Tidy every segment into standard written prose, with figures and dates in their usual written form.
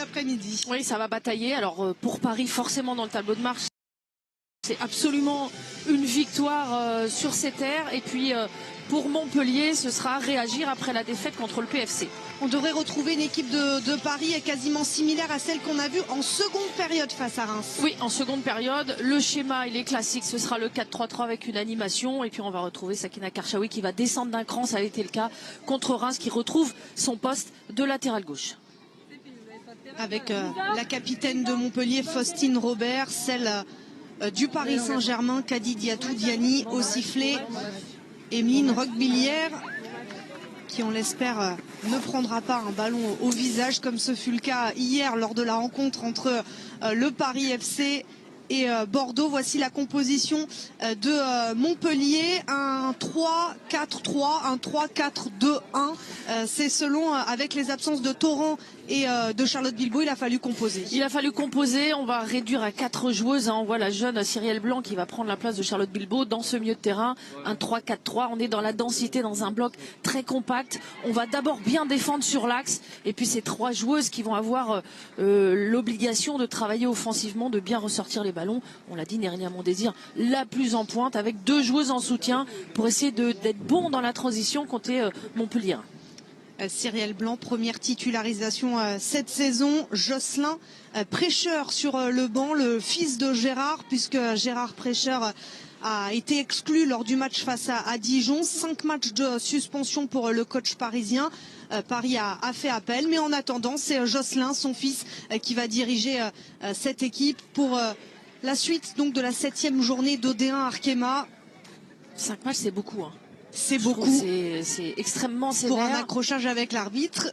après-midi. Oui, ça va batailler. Alors pour Paris, forcément dans le tableau de marche, c'est absolument une victoire sur ces terres. Et puis pour Montpellier, ce sera réagir après la défaite contre le PFC. On devrait retrouver une équipe de Paris quasiment similaire à celle qu'on a vue en seconde période face à Reims. Oui, en seconde période, le schéma il est classique, ce sera le 4-3-3 avec une animation. Et puis on va retrouver Sakina Karchaoui qui va descendre d'un cran, ça a été le cas contre Reims, qui retrouve son poste de latéral gauche. Avec la capitaine de Montpellier, Faustine Robert, celle du Paris Saint-Germain, Kadi Diatou Diani, au sifflet, Emeline Roquebillière, qui on l'espère ne prendra pas un ballon au visage comme ce fut le cas hier lors de la rencontre entre le Paris FC et Bordeaux. Voici la composition de Montpellier, un 3-4-3, un 3-4-2-1. C'est selon, avec les absences de Torrent et de Charlotte Bilbao, il a fallu composer. Il a fallu composer, on va réduire à 4 joueuses. On voit la jeune Cyrielle Blanc qui va prendre la place de Charlotte Bilbao dans ce milieu de terrain. Un 3-4-3, on est dans la densité, dans un bloc très compact. On va d'abord bien défendre sur l'axe. Et puis ces 3 joueuses qui vont avoir l'obligation de travailler offensivement, de bien ressortir les ballons. On l'a dit, Nérélia Mondésir, la plus en pointe, avec 2 joueuses en soutien pour essayer d'être bon dans la transition côté Montpellier. Cyrielle Blanc, première titularisation cette saison. Jocelyn Prêcheur sur le banc, le fils de Gérard, puisque Gérard Prêcheur a été exclu lors du match face à Dijon. 5 matchs de suspension pour le coach parisien. Paris a fait appel, mais en attendant, c'est Jocelyn, son fils, qui va diriger cette équipe pour la suite donc de la 7e journée d'Odéen Arkema. 5 matchs, c'est beaucoup, hein. C'est beaucoup. C'est extrêmement sévère. Pour un accrochage avec l'arbitre.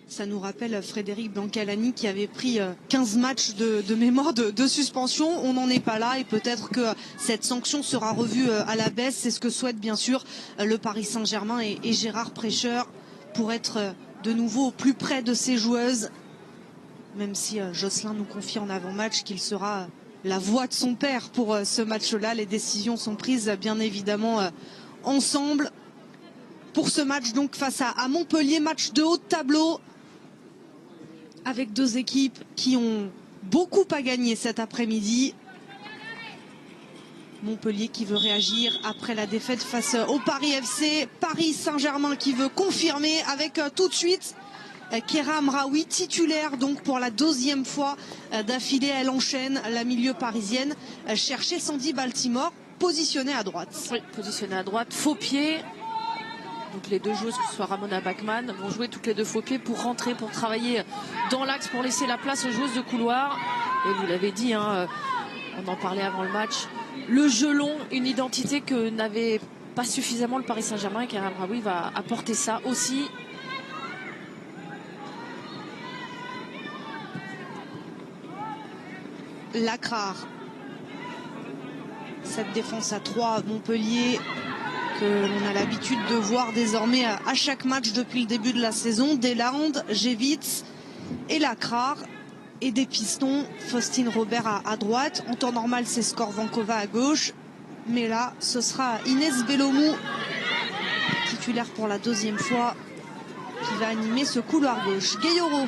Ça nous rappelle Frédéric Blancalani qui avait pris 15 matchs de mémoire de suspension. On n'en est pas là et peut-être que cette sanction sera revue à la baisse. C'est ce que souhaite bien sûr le Paris Saint-Germain et Gérard Prêcheur pour être de nouveau au plus près de ses joueuses. Même si Jocelyn nous confie en avant-match qu'il sera la voix de son père pour ce match-là. Les décisions sont prises bien évidemment ensemble pour ce match donc face à Montpellier, match de haut de tableau avec 2 équipes qui ont beaucoup à gagner cet après-midi. Montpellier qui veut réagir après la défaite face au Paris FC. Paris Saint-Germain qui veut confirmer avec tout de suite Kéra Amraoui, titulaire donc pour la 2e fois d'affilée. Elle enchaîne la milieu parisienne. Chercher Sandy Baltimore, positionnée à droite. Oui, positionnée à droite, faux pied. Donc les 2 joueuses, que ce soit Ramona Bachmann, vont jouer toutes les 2 faux pieds pour rentrer, pour travailler dans l'axe, pour laisser la place aux joueuses de couloir. Et vous l'avez dit, hein, on en parlait avant le match. Le jeu long, une identité que n'avait pas suffisamment le Paris Saint-Germain. Et Kéra Amraoui va apporter ça aussi. Lacrar. Cette défense à 3 Montpellier que l'on a l'habitude de voir désormais à chaque match depuis le début de la saison. Deslandes, Gévitz et Lacrar. Et des pistons, Faustine Robert à droite. En temps normal, c'est Skorvankova à gauche. Mais là, ce sera Inès Bellomou, titulaire pour la 2e fois, qui va animer ce couloir gauche. Gayoro.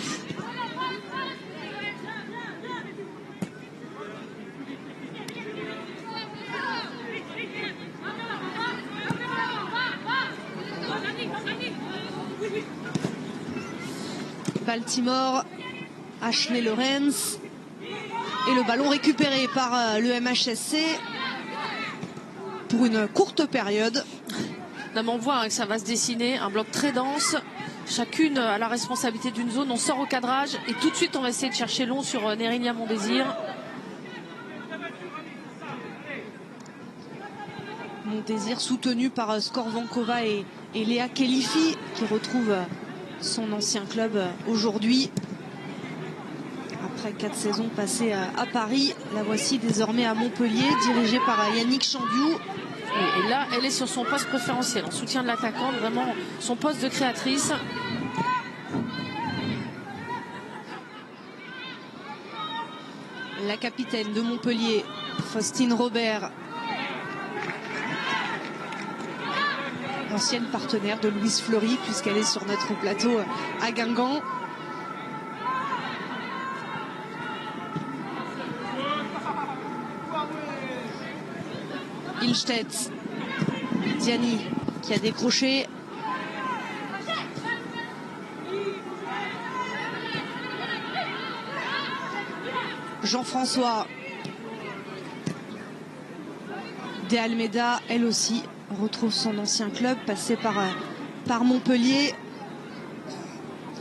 Baltimore, Ashley Lorenz. Et le ballon récupéré par le MHSC pour une courte période. Non, mais on voit que ça va se dessiner, un bloc très dense. Chacune a la responsabilité d'une zone. On sort au cadrage et tout de suite on va essayer de chercher long sur Nérélia Mondésir. Mondésir soutenu par Skorvankova et Léa Kelifi qui retrouve son ancien club aujourd'hui. Après 4 saisons passées à Paris, la voici désormais à Montpellier, dirigée par Yannick Chandiou. Et là, elle est sur son poste préférentiel, en soutien de l'attaquante, vraiment son poste de créatrice. La capitaine de Montpellier, Faustine Robert, ancienne partenaire de Louise Fleury, puisqu'elle est sur notre plateau à Guingamp. Ilstedt. Diani qui a décroché. Jean-François. De Almeida, elle aussi, retrouve son ancien club, passé par Montpellier.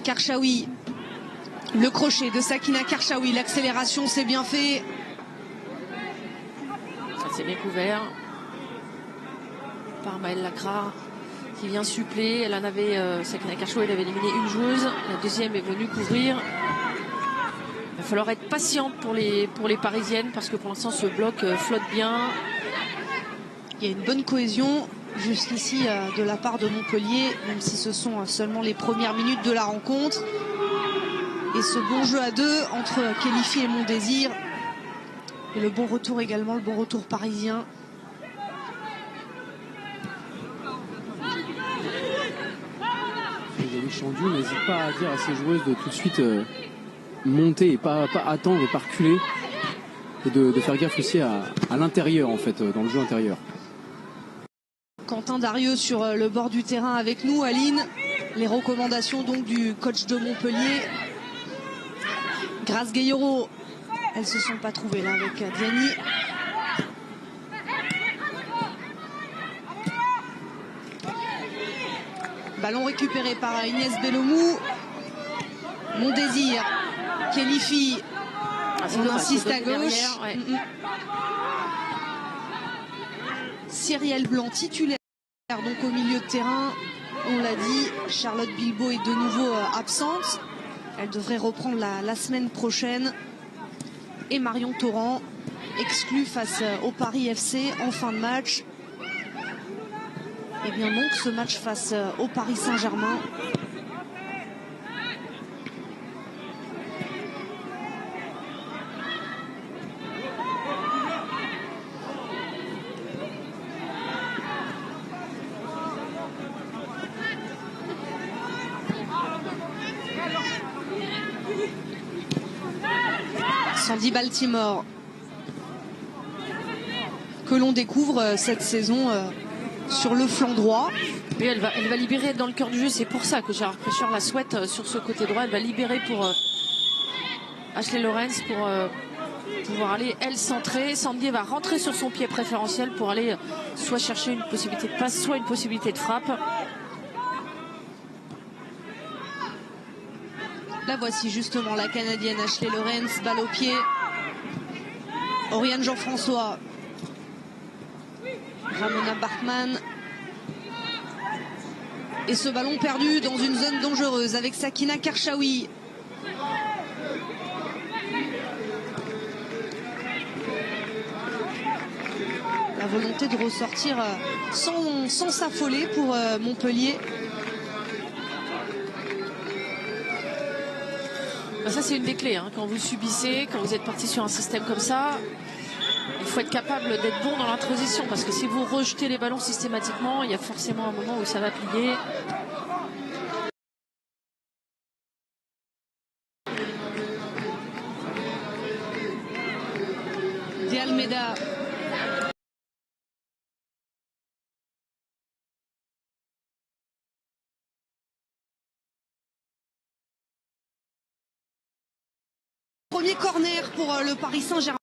Karchaoui. Le crochet de Sakina Karchaoui. L'accélération, c'est bien fait. C'est bien couvert par Maëlle Lacrar qui vient suppléer. Elle en avait, Sakina Karchaoui, elle avait éliminé une joueuse. La deuxième est venue couvrir. Il va falloir être patiente pour les Parisiennes parce que pour l'instant ce bloc flotte bien. Il y a une bonne cohésion jusqu'ici de la part de Montpellier, même si ce sont seulement les premières minutes de la rencontre. Et ce bon jeu à deux entre Kélifi et Mondésir. Et le bon retour également, le bon retour parisien. Yannick Chandiou n'hésite pas à dire à ses joueuses de tout de suite monter et pas attendre et pas reculer. Et de faire gaffe aussi à l'intérieur, en fait, dans le jeu intérieur. Quentin Darieux sur le bord du terrain avec nous. Aline, les recommandations donc du coach de Montpellier. Grace Gueyero, elles se sont pas trouvées là avec Diani. Ballon récupéré par Inès Bellomou. Mondésir, Kélifi. On insiste à gauche. Ouais. Cyrielle Blanc titulaire donc au milieu de terrain. On l'a dit, Charlotte Bilbao est de nouveau absente. Elle devrait reprendre la semaine prochaine. Et Marion Torrent exclue face au Paris FC en fin de match. Et bien donc ce match face au Paris Saint-Germain. Sandy Baltimore, que l'on découvre cette saison sur le flanc droit. Oui, elle va libérer dans le cœur du jeu. C'est pour ça que Gérard Pécheur la souhaite sur ce côté droit. Elle va libérer pour Ashley Lorenz pour pouvoir aller, elle, centrer. Sandy va rentrer sur son pied préférentiel pour aller soit chercher une possibilité de passe, soit une possibilité de frappe. La voici justement, la Canadienne Ashley Lorenz, balle au pied. Oriane Jean-François. Ramona Bachmann. Et ce ballon perdu dans une zone dangereuse avec Sakina Karchaoui. La volonté de ressortir sans s'affoler pour Montpellier. Ça, c'est une des clés. Hein. Quand vous subissez, quand vous êtes parti sur un système comme ça, il faut être capable d'être bon dans la transition. Parce que si vous rejetez les ballons systématiquement, il y a forcément un moment où ça va plier. De Almeida. Premier corner pour le Paris Saint-Germain.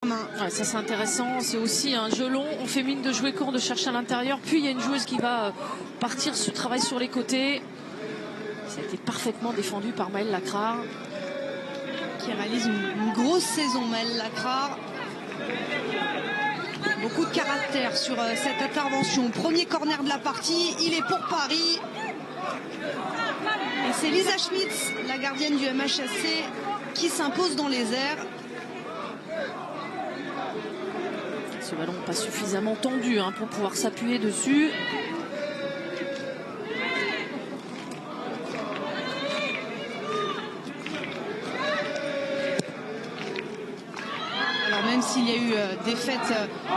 Ouais, ça c'est intéressant, c'est aussi un jeu long, on fait mine de jouer court, de chercher à l'intérieur, puis il y a une joueuse qui va partir ce travail sur les côtés. Ça a été parfaitement défendu par Maëlle Lacrar. Qui réalise une grosse saison, Maëlle Lacrar. Beaucoup de caractère sur cette intervention. Premier corner de la partie, il est pour Paris. Et c'est Lisa Schmitz, la gardienne du MHSC, qui s'impose dans les airs. Ce ballon pas suffisamment tendu pour pouvoir s'appuyer dessus. Alors même s'il y a eu défaite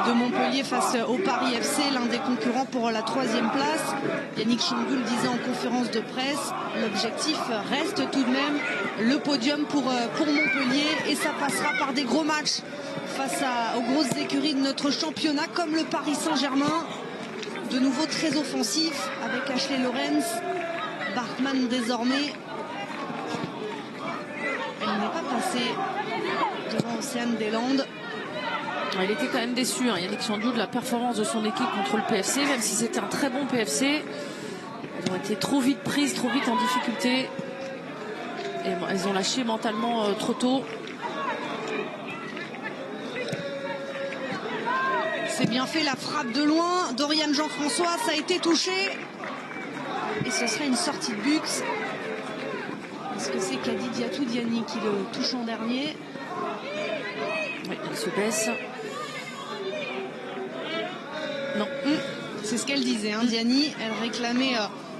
de Montpellier face au Paris FC, l'un des concurrents pour la 3e place, Yannick Chandiou le disait en conférence de presse, l'objectif reste tout de même le podium pour Montpellier et ça passera par des gros matchs face aux grosses écuries de notre championnat, comme le Paris Saint-Germain. De nouveau très offensif avec Ashley Lorenz. Bartman désormais. Elle n'est pas passée devant Océane Deslandes. Il était quand même déçu, hein, Yannick Chandiou, de la performance de son équipe contre le PFC, même si c'était un très bon PFC. Elles ont été trop vite prises, trop vite en difficulté. Et elles ont lâché mentalement trop tôt. C'est bien fait, la frappe de loin. Doriane Jean-François, ça a été touché. Et ce serait une sortie de but. Est-ce que c'est Kadi Diatou Diani qui le touche en dernier? Oui, elle se baisse. Non. C'est ce qu'elle disait, hein, Diani. Elle réclamait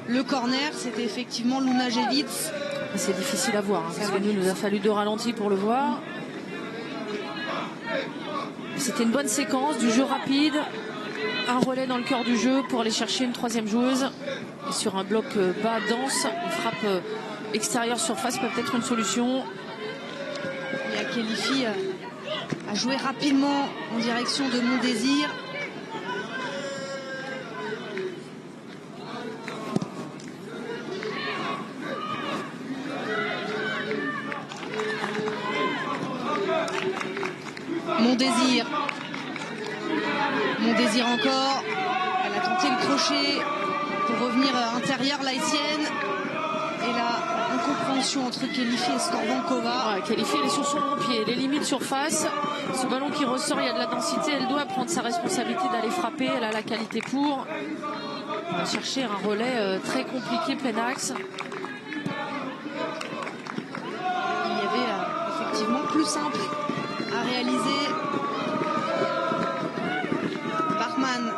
le corner. C'était effectivement Luna Jevitz. C'est difficile à voir, hein, parce que nous a fallu 2 ralentis pour le voir. C'était une bonne séquence, du jeu rapide. Un relais dans le cœur du jeu pour aller chercher une 3e joueuse. Et sur un bloc bas, dense, une frappe extérieure surface peut être une solution. Il y a Kelifi à jouer rapidement en direction de Mon Désir. Mon Désir. Mon Désir encore. Elle a tenté le crochet pour revenir intérieur, l'haïtienne. Et là, incompréhension entre Kelifi et Skorbankova. Ouais, Kelifi, elle est sur son bon pied, les limites surface. Ce ballon qui ressort, il y a de la densité. Elle doit prendre sa responsabilité d'aller frapper. Elle a la qualité pour. On va chercher un relais très compliqué, plein axe. Il y avait effectivement plus simple à réaliser. Bartman,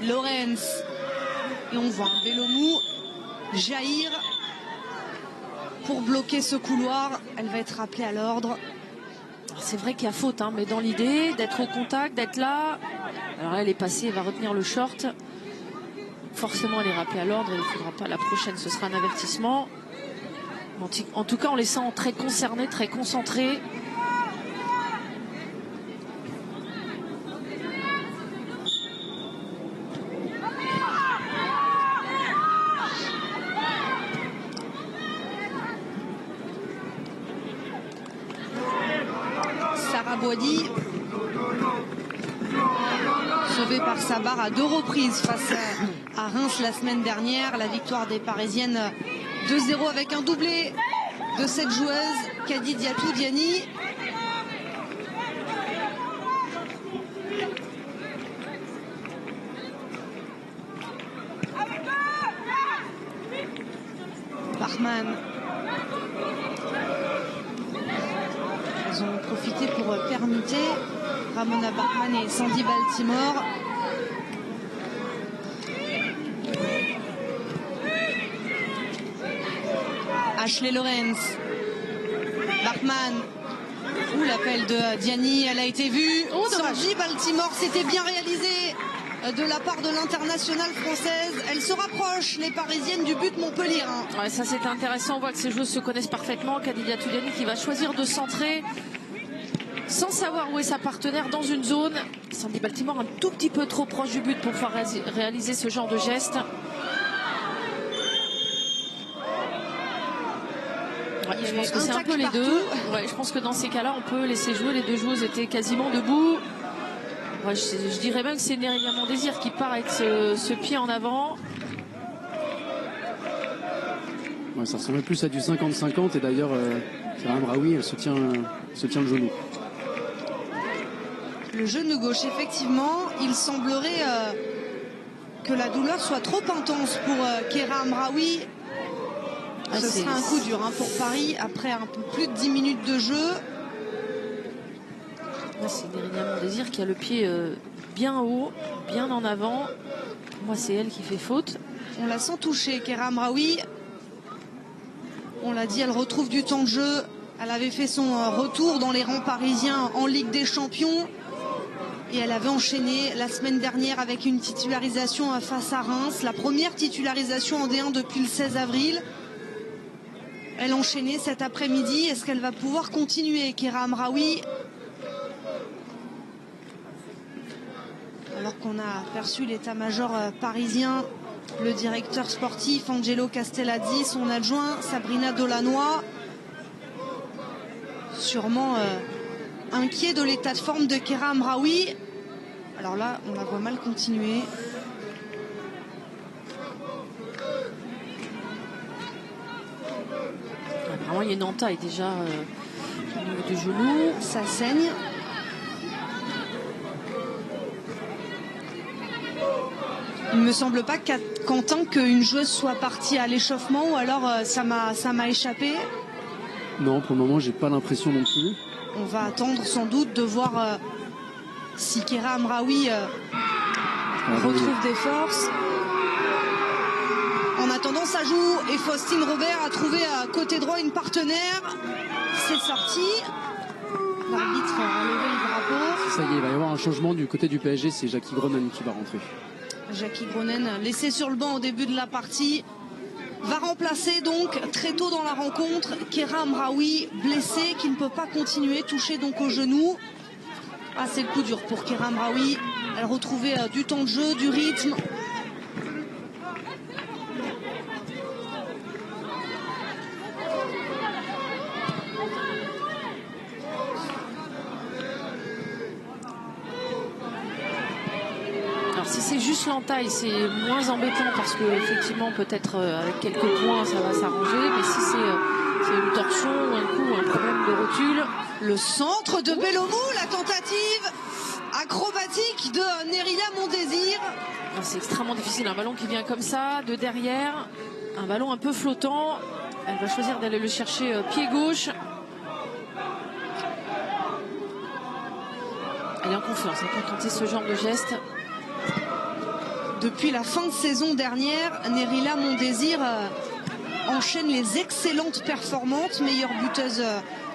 Lorenz, et on voit un Belomou jaillir pour bloquer ce couloir. Elle va être rappelée à l'ordre. C'est vrai qu'il y a faute, hein, mais dans l'idée d'être au contact, d'être là. Alors là, elle est passée, elle va retenir le short. Forcément, elle est rappelée à l'ordre. Il ne faudra pas la prochaine, ce sera un avertissement. En tout cas, on les sent très concernés, très concentrés. Sarah Boidi, sauvée par Sabar à 2 reprises face à Reims la semaine dernière. La victoire des Parisiennes 2-0 avec un doublé de cette joueuse, Kadi Diatou Diani. Bartman. Ils ont profité pour permuter Ramona Bartman et Sandy Baltimore. Ashley Lorenz, Bartman, ou l'appel de Diani, elle a été vue. Sandy Baltimore, c'était bien réalisé de la part de l'internationale française. Elle se rapproche, les Parisiennes, du but Montpellier. Ouais, ça c'est intéressant, on voit que ces joueuses se connaissent parfaitement. Kadi Diatou Diani qui va choisir de centrer sans savoir où est sa partenaire dans une zone. Sandy Baltimore un tout petit peu trop proche du but pour pouvoir réaliser ce genre de geste. Ouais, je pense que c'est un peu les deux. Ouais, je pense que dans ces cas-là, on peut laisser jouer. Les 2 joueuses étaient quasiment debout. Ouais, je dirais même que c'est Nérélia Mon Désir qui part avec ce pied en avant. Ouais, ça ressemble plus à du 50-50 et d'ailleurs, Keram Raoui, elle se tient le genou. Le genou gauche, effectivement, il semblerait que la douleur soit trop intense pour Keira Amraoui. Ce serait un coup dur, hein, pour Paris après un peu plus de 10 minutes de jeu. C'est Nérélia Mon Désir qui a le pied bien haut, bien en avant. Pour moi, c'est elle qui fait faute. On la sent touchée, Keira Amraoui. On l'a dit, elle retrouve du temps de jeu. Elle avait fait son retour dans les rangs parisiens en Ligue des Champions. Et elle avait enchaîné la semaine dernière avec une titularisation face à Reims. La première titularisation en D1 depuis le 16 avril. elle enchaîner cet après-midi. Est-ce qu'elle va pouvoir continuer, Kéra Amraoui? Alors qu'on a aperçu l'état-major parisien, le directeur sportif Angelo Castellazzi, son adjoint Sabrina Delannoy, sûrement inquiet de l'état de forme de Kéra Amraoui. Alors là, on la voit mal continuer. Vraiment, il y a une entaille déjà au niveau du genou. Ça saigne. Il ne me semble pas, Quentin, qu'une joueuse soit partie à l'échauffement, ou alors ça m'a échappé. Non, pour le moment, j'ai pas l'impression non plus. On va attendre sans doute de voir si Kéra Amraoui retrouve des forces. En attendant, ça joue et Faustine Robert a trouvé à côté droit une partenaire. C'est sorti. L'arbitre a levé le drapeau. Ça y est, il va y avoir un changement du côté du PSG. C'est Jackie Groenen qui va rentrer. Jackie Groenen, laissé sur le banc au début de la partie, va remplacer donc très tôt dans la rencontre Kéra Amraoui, blessé, qui ne peut pas continuer, touché donc au genou. Ah, c'est le coup dur pour Kéra Amraoui. Elle retrouvait du temps de jeu, du rythme. Alors si c'est juste l'entaille, c'est moins embêtant parce que effectivement peut-être avec quelques points ça va s'arranger, mais si c'est une torsion ou un coup, un problème de rotule. Le centre de Bellomou, la tentative acrobatique de Nerila Mondésir. C'est extrêmement difficile, un ballon qui vient comme ça, de derrière, un ballon un peu flottant. Elle va choisir d'aller le chercher pied gauche. Elle est en confiance, elle peut tenter ce genre de geste. Depuis la fin de saison dernière, Nerila Mondésir enchaîne les excellentes performances, meilleure buteuse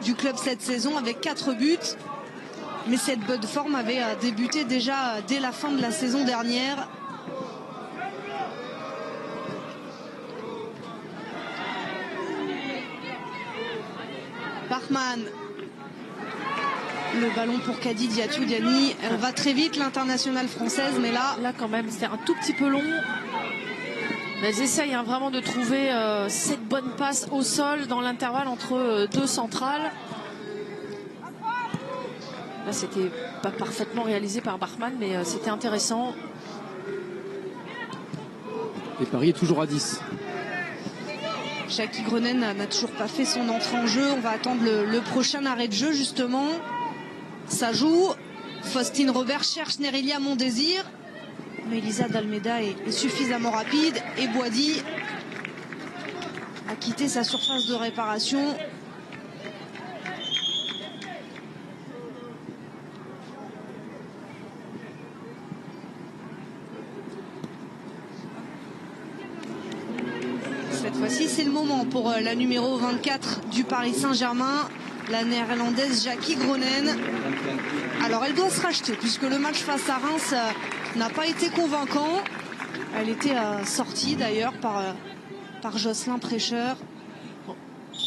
du club cette saison avec 4 buts. Mais cette bonne forme avait débuté déjà dès la fin de la saison dernière. Bachmann. Le ballon pour Kadi Diatou-Diani. Elle va très vite, l'internationale française, mais là quand même, c'était un tout petit peu long. Mais elles essayent vraiment de trouver cette bonne passe au sol dans l'intervalle entre deux centrales. Là, c'était pas parfaitement réalisé par Bachmann, mais c'était intéressant. Et Paris est toujours à 10. Jackie Groenen n'a toujours pas fait son entrée en jeu. On va attendre le prochain arrêt de jeu, justement. Ça joue. Faustine Robert cherche Nerila Mondésir. Mais Elisa d'Almeida est suffisamment rapide. Et Boadi a quitté sa surface de réparation. Cette fois-ci, c'est le moment pour la numéro 24 du Paris Saint-Germain, la néerlandaise Jackie Groenen. Alors, elle doit se racheter puisque le match face à Reims n'a pas été convaincant. Elle était sortie d'ailleurs par Jocelyn Prêcheur.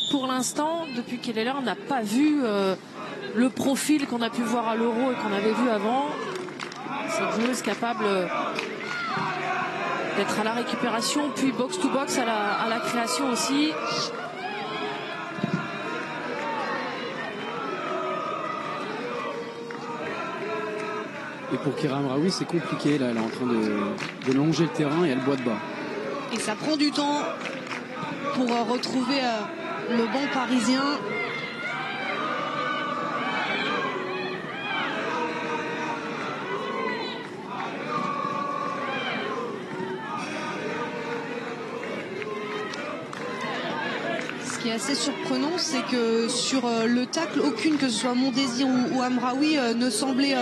Pour l'instant, depuis qu'elle est là, on n'a pas vu le profil qu'on a pu voir à l'Euro et qu'on avait vu avant. Cette joueuse capable d'être à la récupération, puis box-to-box à la création aussi. Et pour Kéra Amraoui, c'est compliqué. Là, elle est en train de longer le terrain et elle boit de bas. Et ça prend du temps pour retrouver le banc parisien. Ce qui est assez surprenant, c'est que sur le tacle, aucune, que ce soit Mondésir ou Amraoui, ne semblait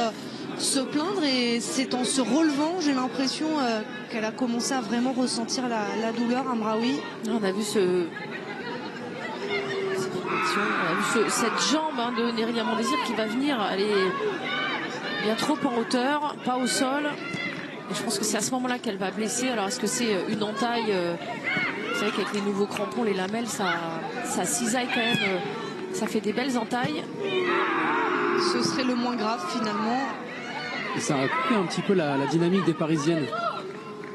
se plaindre, et c'est en se relevant, j'ai l'impression qu'elle a commencé à vraiment ressentir la douleur, Amraoui. On a vu cette jambe de Nerila Mondésir qui va venir, elle est bien trop en hauteur, pas au sol. Et je pense que c'est à ce moment-là qu'elle va blesser. Alors est-ce que c'est une entaille, vous savez, vrai qu'avec les nouveaux crampons, les lamelles, ça cisaille quand même. Ça fait des belles entailles. Ce serait le moins grave finalement. Et ça a coupé un petit peu la dynamique des Parisiennes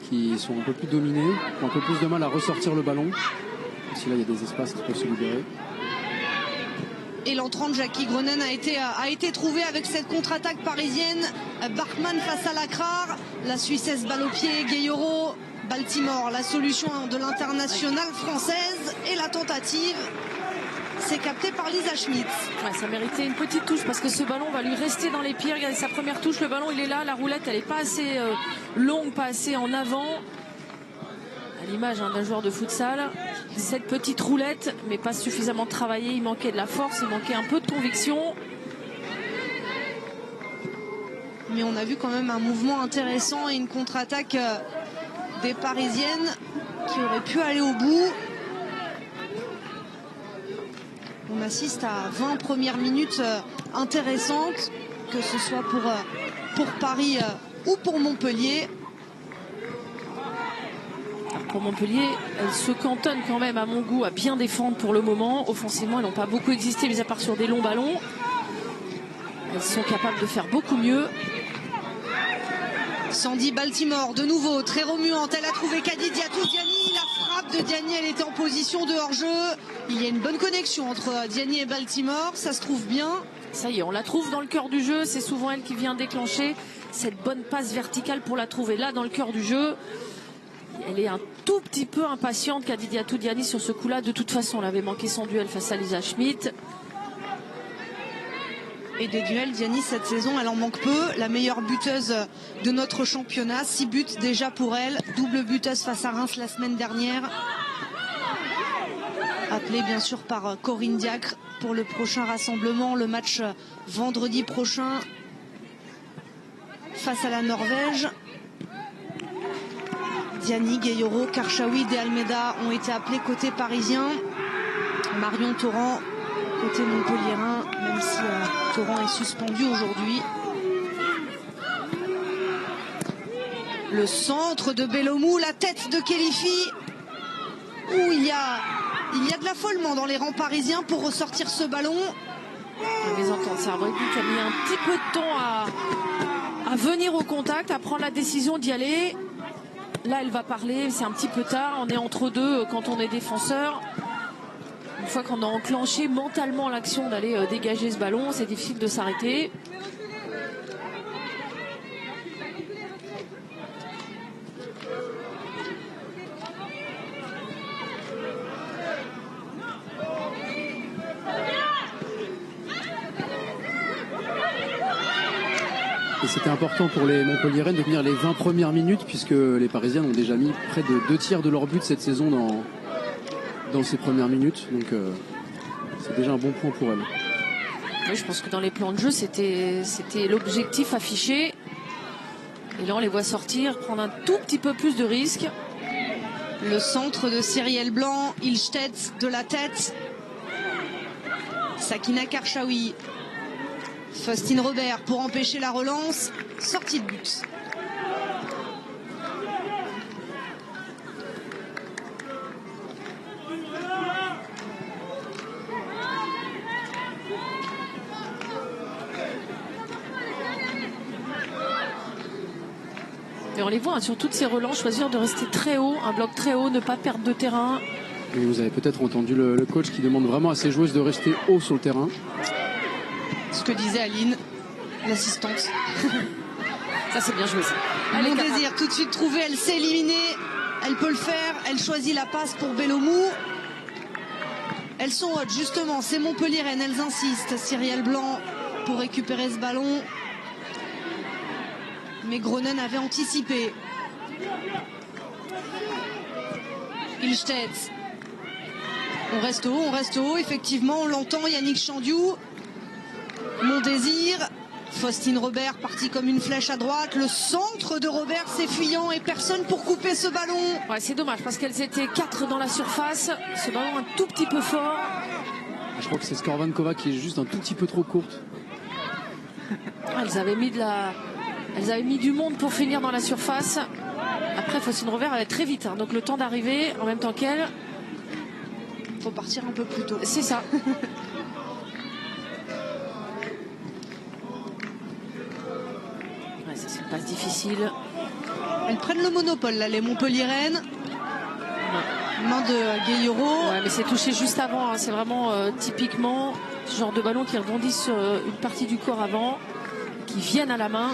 qui sont un peu plus dominées, qui ont un peu plus de mal à ressortir le ballon. Si là il y a des espaces qui peuvent se libérer. Et l'entrant de Jackie Groenen a été trouvé avec cette contre-attaque parisienne. Bachmann face à Lacrar, la Suissesse balle au pied, Gueyoro, Baltimore, la solution de l'internationale française et la tentative. C'est capté par Lisa Schmidt. Ouais, ça méritait une petite touche parce que ce ballon va lui rester dans les pieds. Regardez sa première touche, le ballon il est là, la roulette elle n'est pas assez longue, pas assez en avant. À l'image d'un joueur de futsal. Cette petite roulette, mais pas suffisamment travaillée. Il manquait de la force, il manquait un peu de conviction. Mais on a vu quand même un mouvement intéressant et une contre-attaque des Parisiennes qui auraient pu aller au bout. On assiste à 20 premières minutes intéressantes, que ce soit pour Paris ou pour Montpellier. Pour Montpellier, elles se cantonnent quand même à mon goût à bien défendre pour le moment. Offensivement, elles n'ont pas beaucoup existé, mis à part sur des longs ballons. Elles sont capables de faire beaucoup mieux. Sandy Baltimore, de nouveau, très remuante. Elle a trouvé Kadidiatou Diani. La frappe de Diani, elle était en position de hors-jeu. Il y a une bonne connexion entre Diani et Baltimore. Ça se trouve bien. Ça y est, on la trouve dans le cœur du jeu. C'est souvent elle qui vient déclencher cette bonne passe verticale pour la trouver là, dans le cœur du jeu. Elle est un tout petit peu impatiente, Kadidiatou Diani, sur ce coup-là. De toute façon, elle avait manqué son duel face à Lisa Schmidt. Et des duels, Diani, cette saison, elle en manque peu. La meilleure buteuse de notre championnat. 6 buts déjà pour elle. Double buteuse face à Reims la semaine dernière. Appelée bien sûr par Corinne Diacre pour le prochain rassemblement. Le match vendredi prochain face à la Norvège. Diani, Gueyoro, Karchaoui, De Almeida ont été appelés côté parisien. Marion Torrent côté montpelliérain, même si Torrent est suspendu aujourd'hui. Le centre de Bellomou, la tête de Khélifi. Où il y a de l'affolement dans les rangs parisiens pour ressortir ce ballon. La mésentente Sarbredi qui a mis un petit peu de temps à venir au contact, à prendre la décision d'y aller. Là, elle va parler, c'est un petit peu tard. On est entre deux quand on est défenseur. Une fois qu'on a enclenché mentalement l'action d'aller dégager ce ballon, c'est difficile de s'arrêter. Et c'était important pour les Montpelliéraines de tenir les 20 premières minutes, puisque les Parisiennes ont déjà mis près de 2 tiers de leur but cette saison dans ces premières minutes. Donc c'est déjà un bon point pour elles. Oui, je pense que dans les plans de jeu, c'était l'objectif affiché. Et là, on les voit sortir, prendre un tout petit peu plus de risques. Le centre de Cyrielle Blanc, Ilstedt de la tête. Sakina Karchaoui. Faustine Robert pour empêcher la relance. Sortie de but. Et on les voit sur toutes ces relances choisir de rester très haut, un bloc très haut, ne pas perdre de terrain. Et vous avez peut-être entendu le coach qui demande vraiment à ses joueuses de rester haut sur le terrain. Ce que disait Aline, l'assistante. Ça, c'est bien joué, ça. Mon désir, tout de suite trouvé, elle s'est éliminée. Elle peut le faire. Elle choisit la passe pour Bellomou. Elles sont hautes, justement. C'est Montpelliéraine, elles insistent. Cyrielle Blanc pour récupérer ce ballon. Mais Groenen avait anticipé. Ilstedt. On reste haut, effectivement, on l'entend. Yannick Chandiou. Mon désir. Faustine Robert partie comme une flèche à droite. Le centre de Robert, c'est fuyant et personne pour couper ce ballon. Ouais, c'est dommage parce qu'elles étaient 4 dans la surface. Ce ballon un tout petit peu fort. Je crois que c'est Skorvankova qui est juste un tout petit peu trop courte. Elles avaient mis du monde pour finir dans la surface. Après, Faustine Rovère, elle est très vite, hein, donc le temps d'arriver en même temps qu'elle. Faut partir un peu plus tôt. C'est ça. Ouais, ça c'est une passe difficile. Elles prennent le monopole là, les Montpelliéraines. Main de Gueyero. Ouais, mais c'est touché juste avant, hein. C'est vraiment typiquement ce genre de ballon qui rebondit sur une partie du corps avant, qui viennent à la main.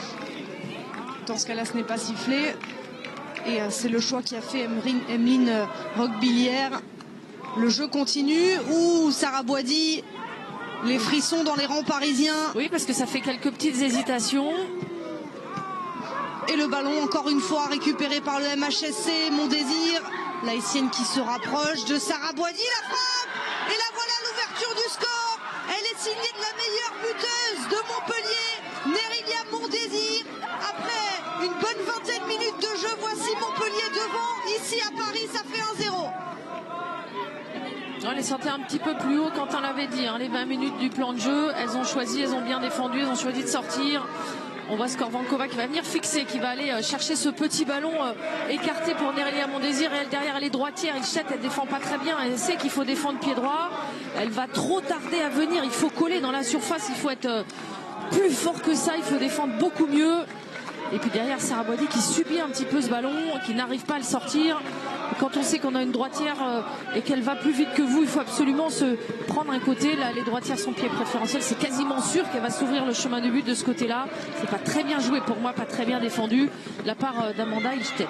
Dans ce cas-là, ce n'est pas sifflé. Et c'est le choix qui a fait Emeline Roquebillière. Le jeu continue. Ouh, Sarah Boidi. Les frissons dans les rangs parisiens. Oui, parce que ça fait quelques petites hésitations. Et le ballon, encore une fois, récupéré par le MHSC. Mon désir. La Haïtienne qui se rapproche de Sarah Boidi. La frappe. Et la voilà, l'ouverture du score. Elle est signée de la meilleure buteuse de Montpellier, Nérilia Mondésir. Après une bonne vingtaine de minutes de jeu, voici Montpellier devant. Ici à Paris, ça fait 1-0. On les sentait un petit peu plus haut quand on l'avait dit, hein, les 20 minutes du plan de jeu. Elles ont choisi, elles ont bien défendu, elles ont choisi de sortir. On voit Skorvankova qui va venir fixer, qui va aller chercher ce petit ballon écarté pour Nérilia Mondésir. Et elle, derrière, elle est droitière. Ilchette, elle défend pas très bien. Elle sait qu'il faut défendre pied droit. Elle va trop tarder à venir. Il faut coller dans la surface. Il faut être plus fort que ça. Il faut défendre beaucoup mieux. Et puis derrière, Sarah Boidi qui subit un petit peu ce ballon, qui n'arrive pas à le sortir. Quand on sait qu'on a une droitière et qu'elle va plus vite que vous, il faut absolument se prendre un côté. Là, les droitières sont pied préférentiel. C'est quasiment sûr qu'elle va s'ouvrir le chemin de but de ce côté-là. C'est pas très bien joué pour moi, pas très bien défendu de la part d'Amanda Ilchtet.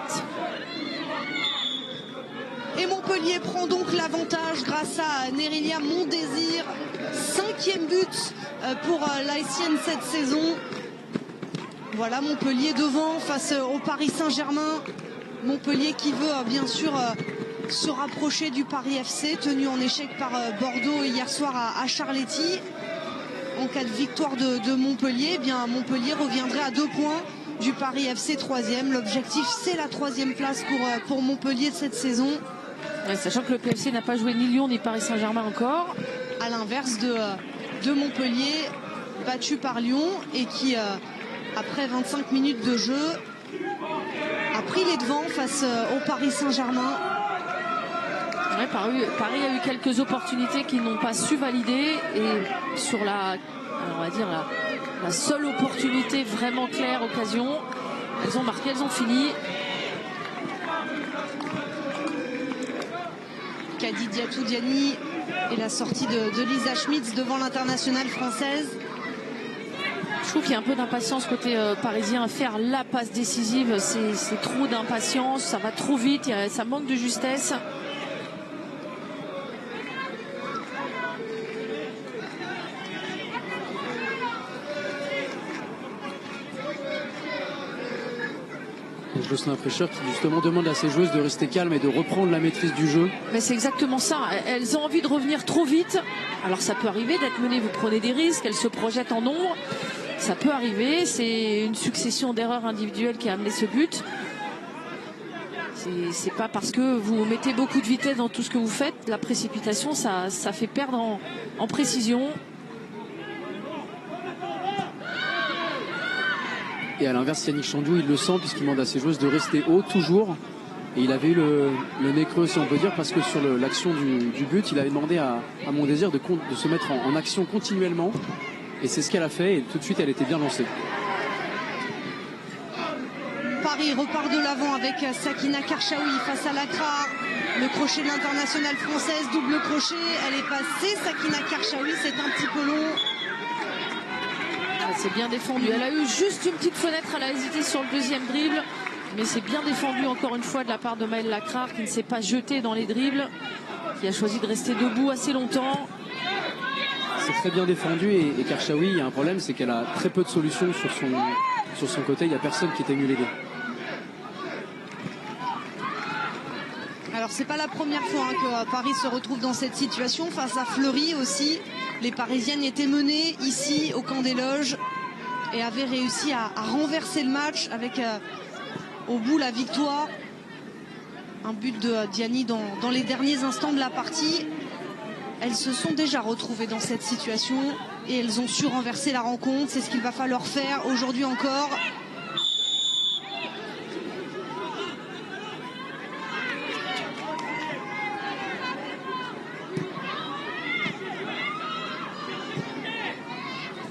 Et Montpellier prend donc l'avantage grâce à Nérilia Mondésir. 5e but pour l'Haïtienne cette saison. Voilà Montpellier devant face au Paris Saint-Germain. Montpellier qui veut bien sûr se rapprocher du Paris FC, tenu en échec par Bordeaux hier soir à Charletti. En cas de victoire de Montpellier, eh bien Montpellier reviendrait à 2 points du Paris FC 3e. L'objectif, c'est la 3e place pour Montpellier de cette saison. Ouais, sachant que le PFC n'a pas joué ni Lyon ni Paris Saint-Germain encore. À l'inverse de Montpellier, battu par Lyon et qui, après 25 minutes de jeu, a pris les devants face au Paris Saint-Germain. Ouais, Paris a eu quelques opportunités qu'ils n'ont pas su valider. Et sur on va dire la seule opportunité vraiment claire, occasion, elles ont marqué, elles ont fini. Kadi Diatou-Diani et la sortie de Lisa Schmitz devant l'internationale française. Je trouve qu'il y a un peu d'impatience côté parisien à faire la passe décisive. C'est trop d'impatience, ça va trop vite, ça manque de justesse. Jocelyn Frécheur qui justement demande à ses joueuses de rester calmes et de reprendre la maîtrise du jeu. Mais c'est exactement ça. Elles ont envie de revenir trop vite. Alors ça peut arriver d'être mené, vous prenez des risques, elles se projettent en nombre. Ça peut arriver, c'est une succession d'erreurs individuelles qui a amené ce but. C'est pas parce que vous mettez beaucoup de vitesse dans tout ce que vous faites. La précipitation, ça fait perdre en précision. Et à l'inverse, Yannick Chandou, il le sent puisqu'il demande à ses joueuses de rester haut toujours. Et il avait eu le nez creux, si on peut dire, parce que sur l'action du but, il avait demandé à Mondésir de se mettre en action continuellement. Et c'est ce qu'elle a fait et tout de suite, elle était bien lancée. Paris repart de l'avant avec Sakina Karchaoui face à Lacra. Le crochet de l'internationale française, double crochet. Elle est passée, Sakina Karchaoui, c'est un petit peu long. C'est bien défendu. Elle a eu juste une petite fenêtre, elle a hésité sur le deuxième dribble. Mais c'est bien défendu encore une fois de la part de Maëlle Lacrar qui ne s'est pas jetée dans les dribbles, qui a choisi de rester debout assez longtemps. C'est très bien défendu et Karchaoui, il y a un problème, c'est qu'elle a très peu de solutions sur son côté. Il n'y a personne qui est venu l'aider. Alors c'est pas la première fois que Paris se retrouve dans cette situation face à Fleury aussi. Les Parisiennes étaient menées ici au camp des loges et avaient réussi à renverser le match avec au bout la victoire. Un but de Diani dans les derniers instants de la partie. Elles se sont déjà retrouvées dans cette situation et elles ont su renverser la rencontre. C'est ce qu'il va falloir faire aujourd'hui encore.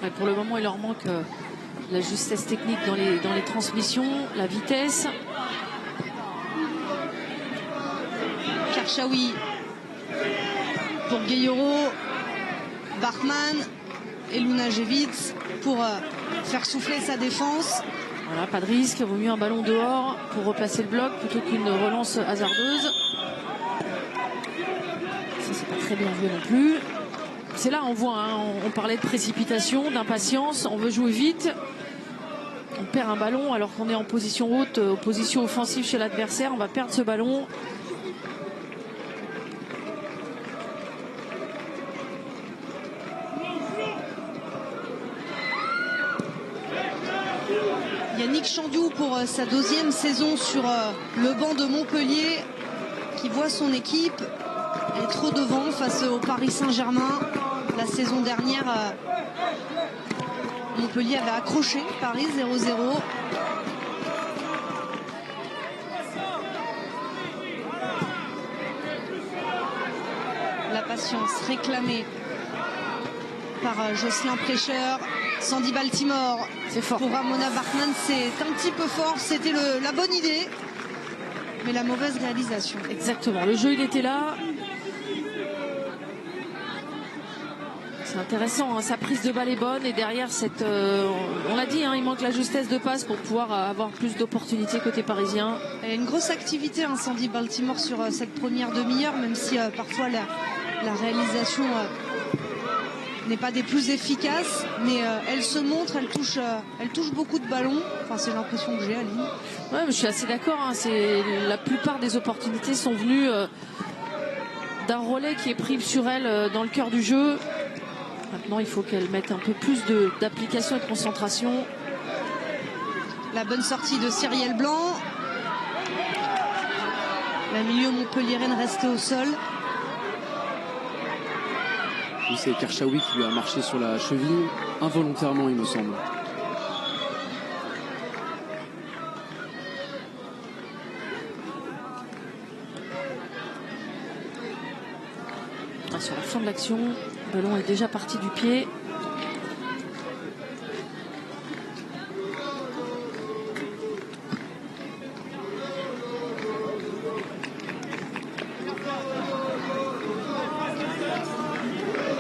Ouais, pour le moment, il leur manque la justesse technique dans les transmissions, la vitesse. Karchaoui pour Gueyoro, Bachmann et Lunajevitz pour faire souffler sa défense. Voilà, pas de risque, vaut mieux un ballon dehors pour replacer le bloc plutôt qu'une relance hasardeuse. Ça, c'est pas très bien joué non plus. C'est là, on voit, hein, on parlait de précipitation, d'impatience, on veut jouer vite. On perd un ballon alors qu'on est en position haute, position offensive chez l'adversaire. On va perdre ce ballon. Yannick Chandiou pour sa deuxième saison sur le banc de Montpellier, qui voit son équipe être trop devant face au Paris Saint-Germain. La saison dernière, Montpellier avait accroché Paris 0-0. La patience réclamée par Jocelyn Prêcheur. Sandy Baltimore, c'est fort. Pour Ramona Bachmann, c'est un petit peu fort. C'était la bonne idée, mais la mauvaise réalisation. Exactement, le jeu il était là. C'est intéressant, hein. Sa prise de balle est bonne et derrière on l'a dit, hein, il manque la justesse de passe pour pouvoir avoir plus d'opportunités côté parisien. Elle a une grosse activité, hein, Sandy Baltimore, sur cette première demi-heure, même si parfois la réalisation n'est pas des plus efficaces, mais elle se montre, elle touche beaucoup de ballons. Enfin, c'est l'impression que j'ai, Aline. Ouais, mais je suis assez d'accord, hein. La plupart des opportunités sont venues d'un relais qui est pris sur elle dans le cœur du jeu. Maintenant, il faut qu'elle mette un peu plus d'application et de concentration. La bonne sortie de Cyrielle Blanc. La milieu montpelliéraine restée au sol. C'est Karchaoui qui lui a marché sur la cheville involontairement, il me semble. Sur la fin de l'action, le ballon est déjà parti du pied.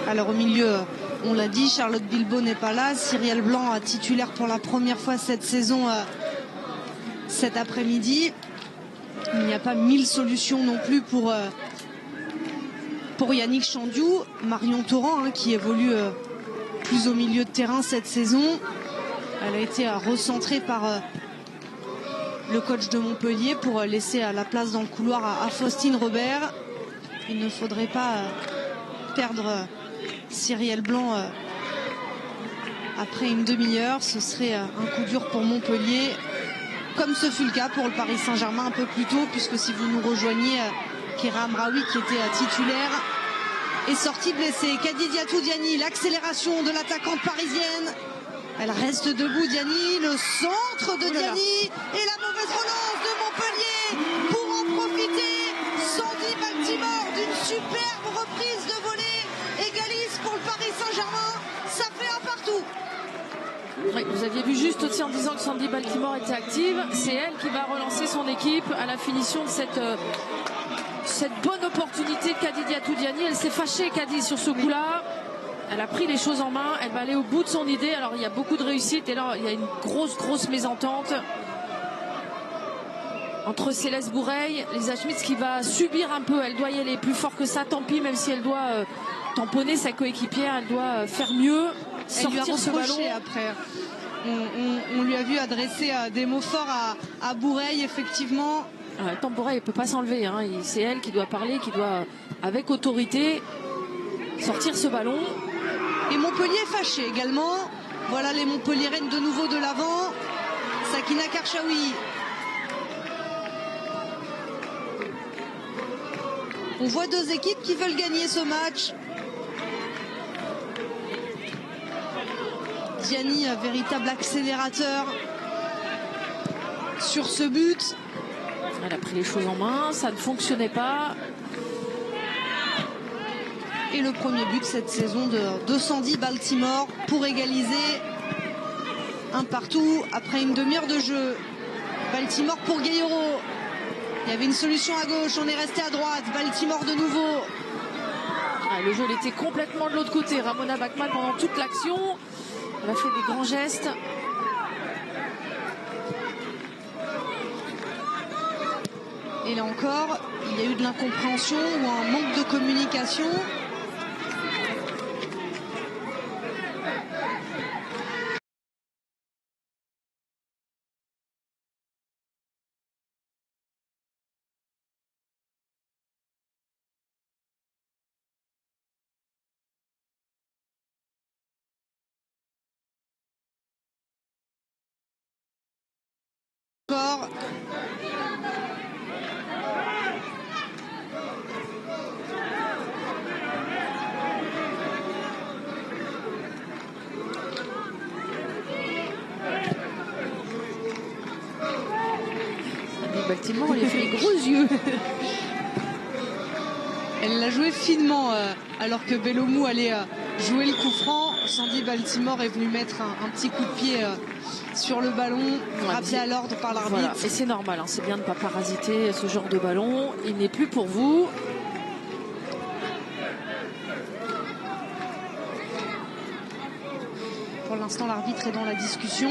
Alors au milieu, on l'a dit, Charlotte Bilbao n'est pas là. Cyrielle Blanc, titulaire pour la première fois cette saison, cet après-midi. Il n'y a pas 1000 solutions non plus pour Yannick Chandiou. Marion Torrent, hein, qui évolue plus au milieu de terrain cette saison. Elle a été recentrée par le coach de Montpellier pour laisser la place dans le couloir à Faustine Robert. Il ne faudrait pas perdre Cyrielle Blanc après une demi-heure. Ce serait un coup dur pour Montpellier, comme ce fut le cas pour le Paris Saint-Germain un peu plus tôt, puisque si vous nous rejoignez, Kera Amraoui, qui était titulaire, est sortie blessée. Kadi Diatou Diani, l'accélération de l'attaquante parisienne. Elle reste debout, Diani, le centre de Diani et la mauvaise relance de Montpellier pour en profiter. Sandy Baltimore d'une superbe reprise de volée égalise pour le Paris Saint-Germain. Ça fait un partout. Oui, vous aviez vu juste aussi en disant que Sandy Baltimore était active. C'est elle qui va relancer son équipe à la finition de cette bonne opportunité de Kadi Diatou Diani. Elle s'est fâchée, Kadi, sur ce coup-là. Elle a pris les choses en main. Elle va aller au bout de son idée. Alors, il y a beaucoup de réussite. Et là, il y a une grosse mésentente entre Céleste Bourreil, Lisa Schmitz qui va subir un peu. Elle doit y aller plus fort que ça. Tant pis, même si elle doit tamponner sa coéquipière. Elle doit faire mieux. Sortir ce ballon. Après. On lui a vu adresser des mots forts à Bourreil, effectivement. Bourreil ne peut pas s'enlever, hein. C'est elle qui doit parler, qui doit, avec autorité, sortir ce ballon. Et Montpellier fâché également. Voilà les Montpelliéraines de nouveau de l'avant. Sakina Karchaoui. On voit deux équipes qui veulent gagner ce match. Diani, véritable accélérateur sur ce but. Elle a pris les choses en main, ça ne fonctionnait pas. Et le premier but cette saison de Sandy Baltimore pour égaliser un partout après une demi-heure de jeu. Baltimore pour Gueyoro. Il y avait une solution à gauche, on est resté à droite. Baltimore de nouveau. Le jeu il était complètement de l'autre côté. Ramona Bachmann pendant toute l'action. Elle a fait des grands gestes. Et là encore, il y a eu de l'incompréhension ou un manque de communication. Encore. Baltimore, il a fait les gros yeux. Elle l'a joué finement alors que Bellomo allait jouer le coup franc. Sandy Baltimore est venue mettre un petit coup de pied sur le ballon, rappelé à l'ordre par l'arbitre. Voilà. Et c'est normal, hein, c'est bien de ne pas parasiter ce genre de ballon. Il n'est plus pour vous. Pour l'instant, l'arbitre est dans la discussion.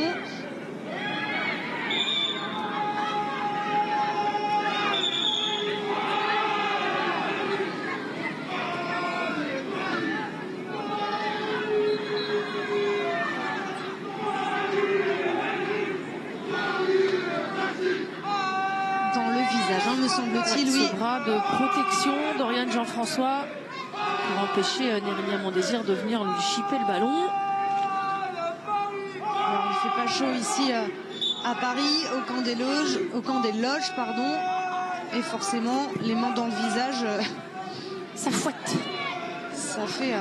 Me semble-t-il, oui. Ce bras de protection d'Oriane Jean-François pour empêcher Nérémia Mondésir de venir lui chipper le ballon. Alors, il ne fait pas chaud ici à Paris, au camp des loges, pardon. Et forcément, les mains dans le visage, ça fouette. Ça fait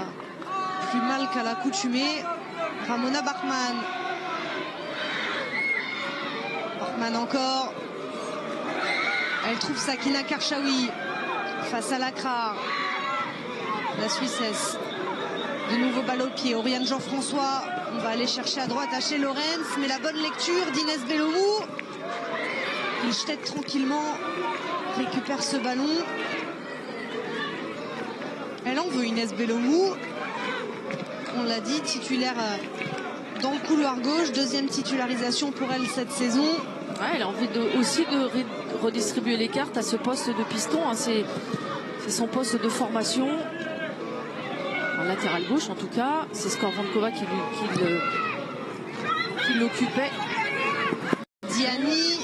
plus mal qu'à l'accoutumée. Ramona Bachmann. Bachmann encore. Elle trouve Sakina Karchaoui face à Lacra. La Suissesse. De nouveau balle au pied. Oriane Jean-François. On va aller chercher à droite Haché Lorenz. Mais la bonne lecture d'Inès Bellomo. Ilstedt tranquillement récupère ce ballon. Elle en veut, Inès Bellomo. On l'a dit, titulaire dans le couloir gauche. Deuxième titularisation pour elle cette saison. Ouais, elle a envie aussi de redistribuer les cartes à ce poste de piston. Hein. C'est son poste de formation. En latéral gauche, en tout cas. C'est Skorvankova qui l'occupait. Diani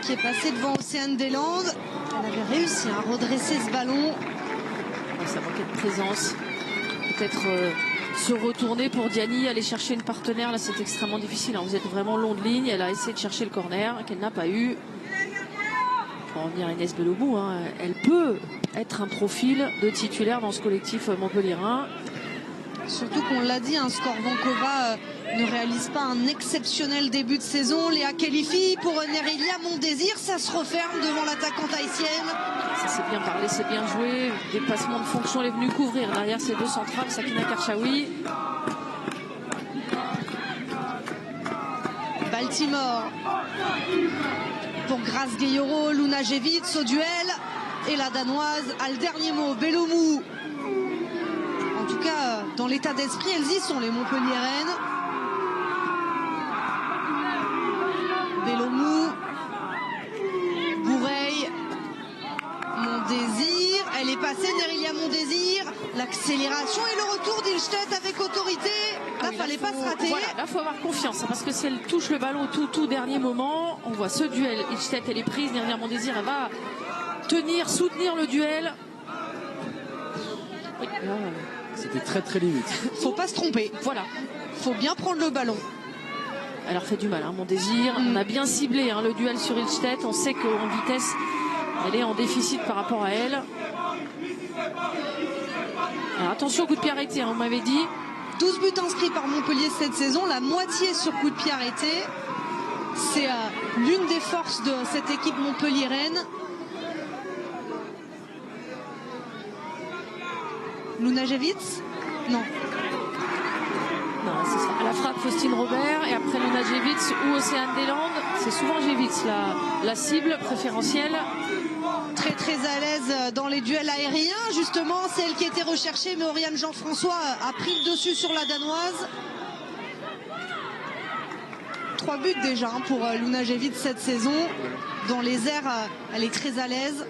qui est passée devant Océane des Landes. Elle avait réussi à redresser ce ballon. Ouais, ça manquait de présence. Peut-être se retourner pour Diani, aller chercher une partenaire. Là, c'est extrêmement difficile. Hein. Vous êtes vraiment long de ligne. Elle a essayé de chercher le corner qu'elle n'a pas eu. Pour revenir à Inès Bellomo, hein, elle peut être un profil de titulaire dans ce collectif montpelliérain. Surtout qu'on l'a dit, hein, Skorvankova ne réalise pas un exceptionnel début de saison. Léa Khelifi pour Nérélia Mondésir, ça se referme devant l'attaquante haïtienne. Ça s'est bien parlé, c'est bien joué. Dépassement de fonction, elle est venue couvrir derrière ces deux centrales, Sakina Karchaoui. Baltimore pour Grace Gueyoro, Luna Gevitz au duel. Et la Danoise a le dernier mot, Bellomo. En tout cas, dans l'état d'esprit, elles y sont, les Montpelliéraines. Bellomo, Bourreil, Mondésir. Elle est passée, Nérélia Mondésir. L'accélération et le retour d'Ilstedt avec autorité. Là, il fallait pas se rater. Voilà, là, il faut avoir confiance. Parce que si elle touche le ballon au tout dernier moment, on voit ce duel. Ilstedt, elle est prise. Nérélia Mondésir, elle va tenir, soutenir le duel. Oui. C'était très limite. Faut pas se tromper. Voilà. Faut bien prendre le ballon. Elle leur fait du mal, hein, Mondésir. On a bien ciblé hein, le duel sur Ilstedt. On sait qu'en vitesse, elle est en déficit par rapport à elle. Alors, attention au coup de pied arrêté, hein, vous m'avez dit. 12 buts inscrits par Montpellier cette saison, la moitié sur coup de pied arrêté. C'est l'une des forces de cette équipe montpelliéraine. Lunajevitz? Non. Non, c'est ça. À la frappe, Faustine Robert et après Lunajevitz ou Océane Deslandes. C'est souvent Jevitz la cible préférentielle. Très très à l'aise dans les duels aériens. Justement, c'est elle qui était recherchée, mais Oriane Jean-François a pris le dessus sur la Danoise. 3 buts déjà pour Lunajevitz cette saison. Dans les airs, elle est très à l'aise.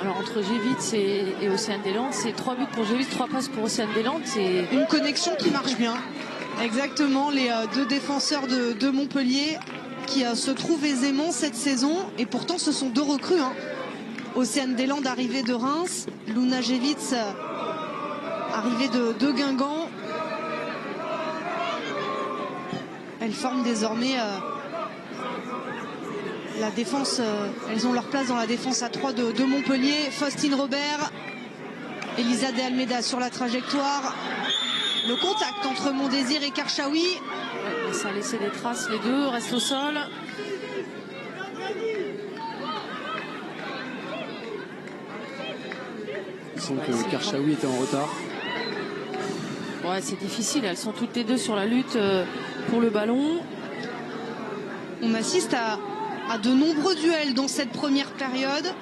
Alors entre Jevitz et Océane Deslandes, c'est 3 buts pour Jevitz, 3 passes pour Océane Deslandes. C'est une connexion qui marche bien. Exactement, les deux défenseurs de Montpellier qui se trouvent aisément cette saison. Et pourtant, ce sont 2 recrues. Océane Deslandes arrivée de Reims, Lunajevitz arrivée de Guingamp. Elles forment désormais la défense. Elles ont leur place dans la défense à 3 de Montpellier. Faustine Robert, Elisa de Almeida sur la trajectoire. Le contact entre Mondésir et Karchaoui. Ça a laissé des traces, les deux restent au sol. Il semble que Karchaoui était en retard. Ouais, c'est difficile, elles sont toutes les deux sur la lutte pour le ballon. On assiste à de nombreux duels dans cette première période.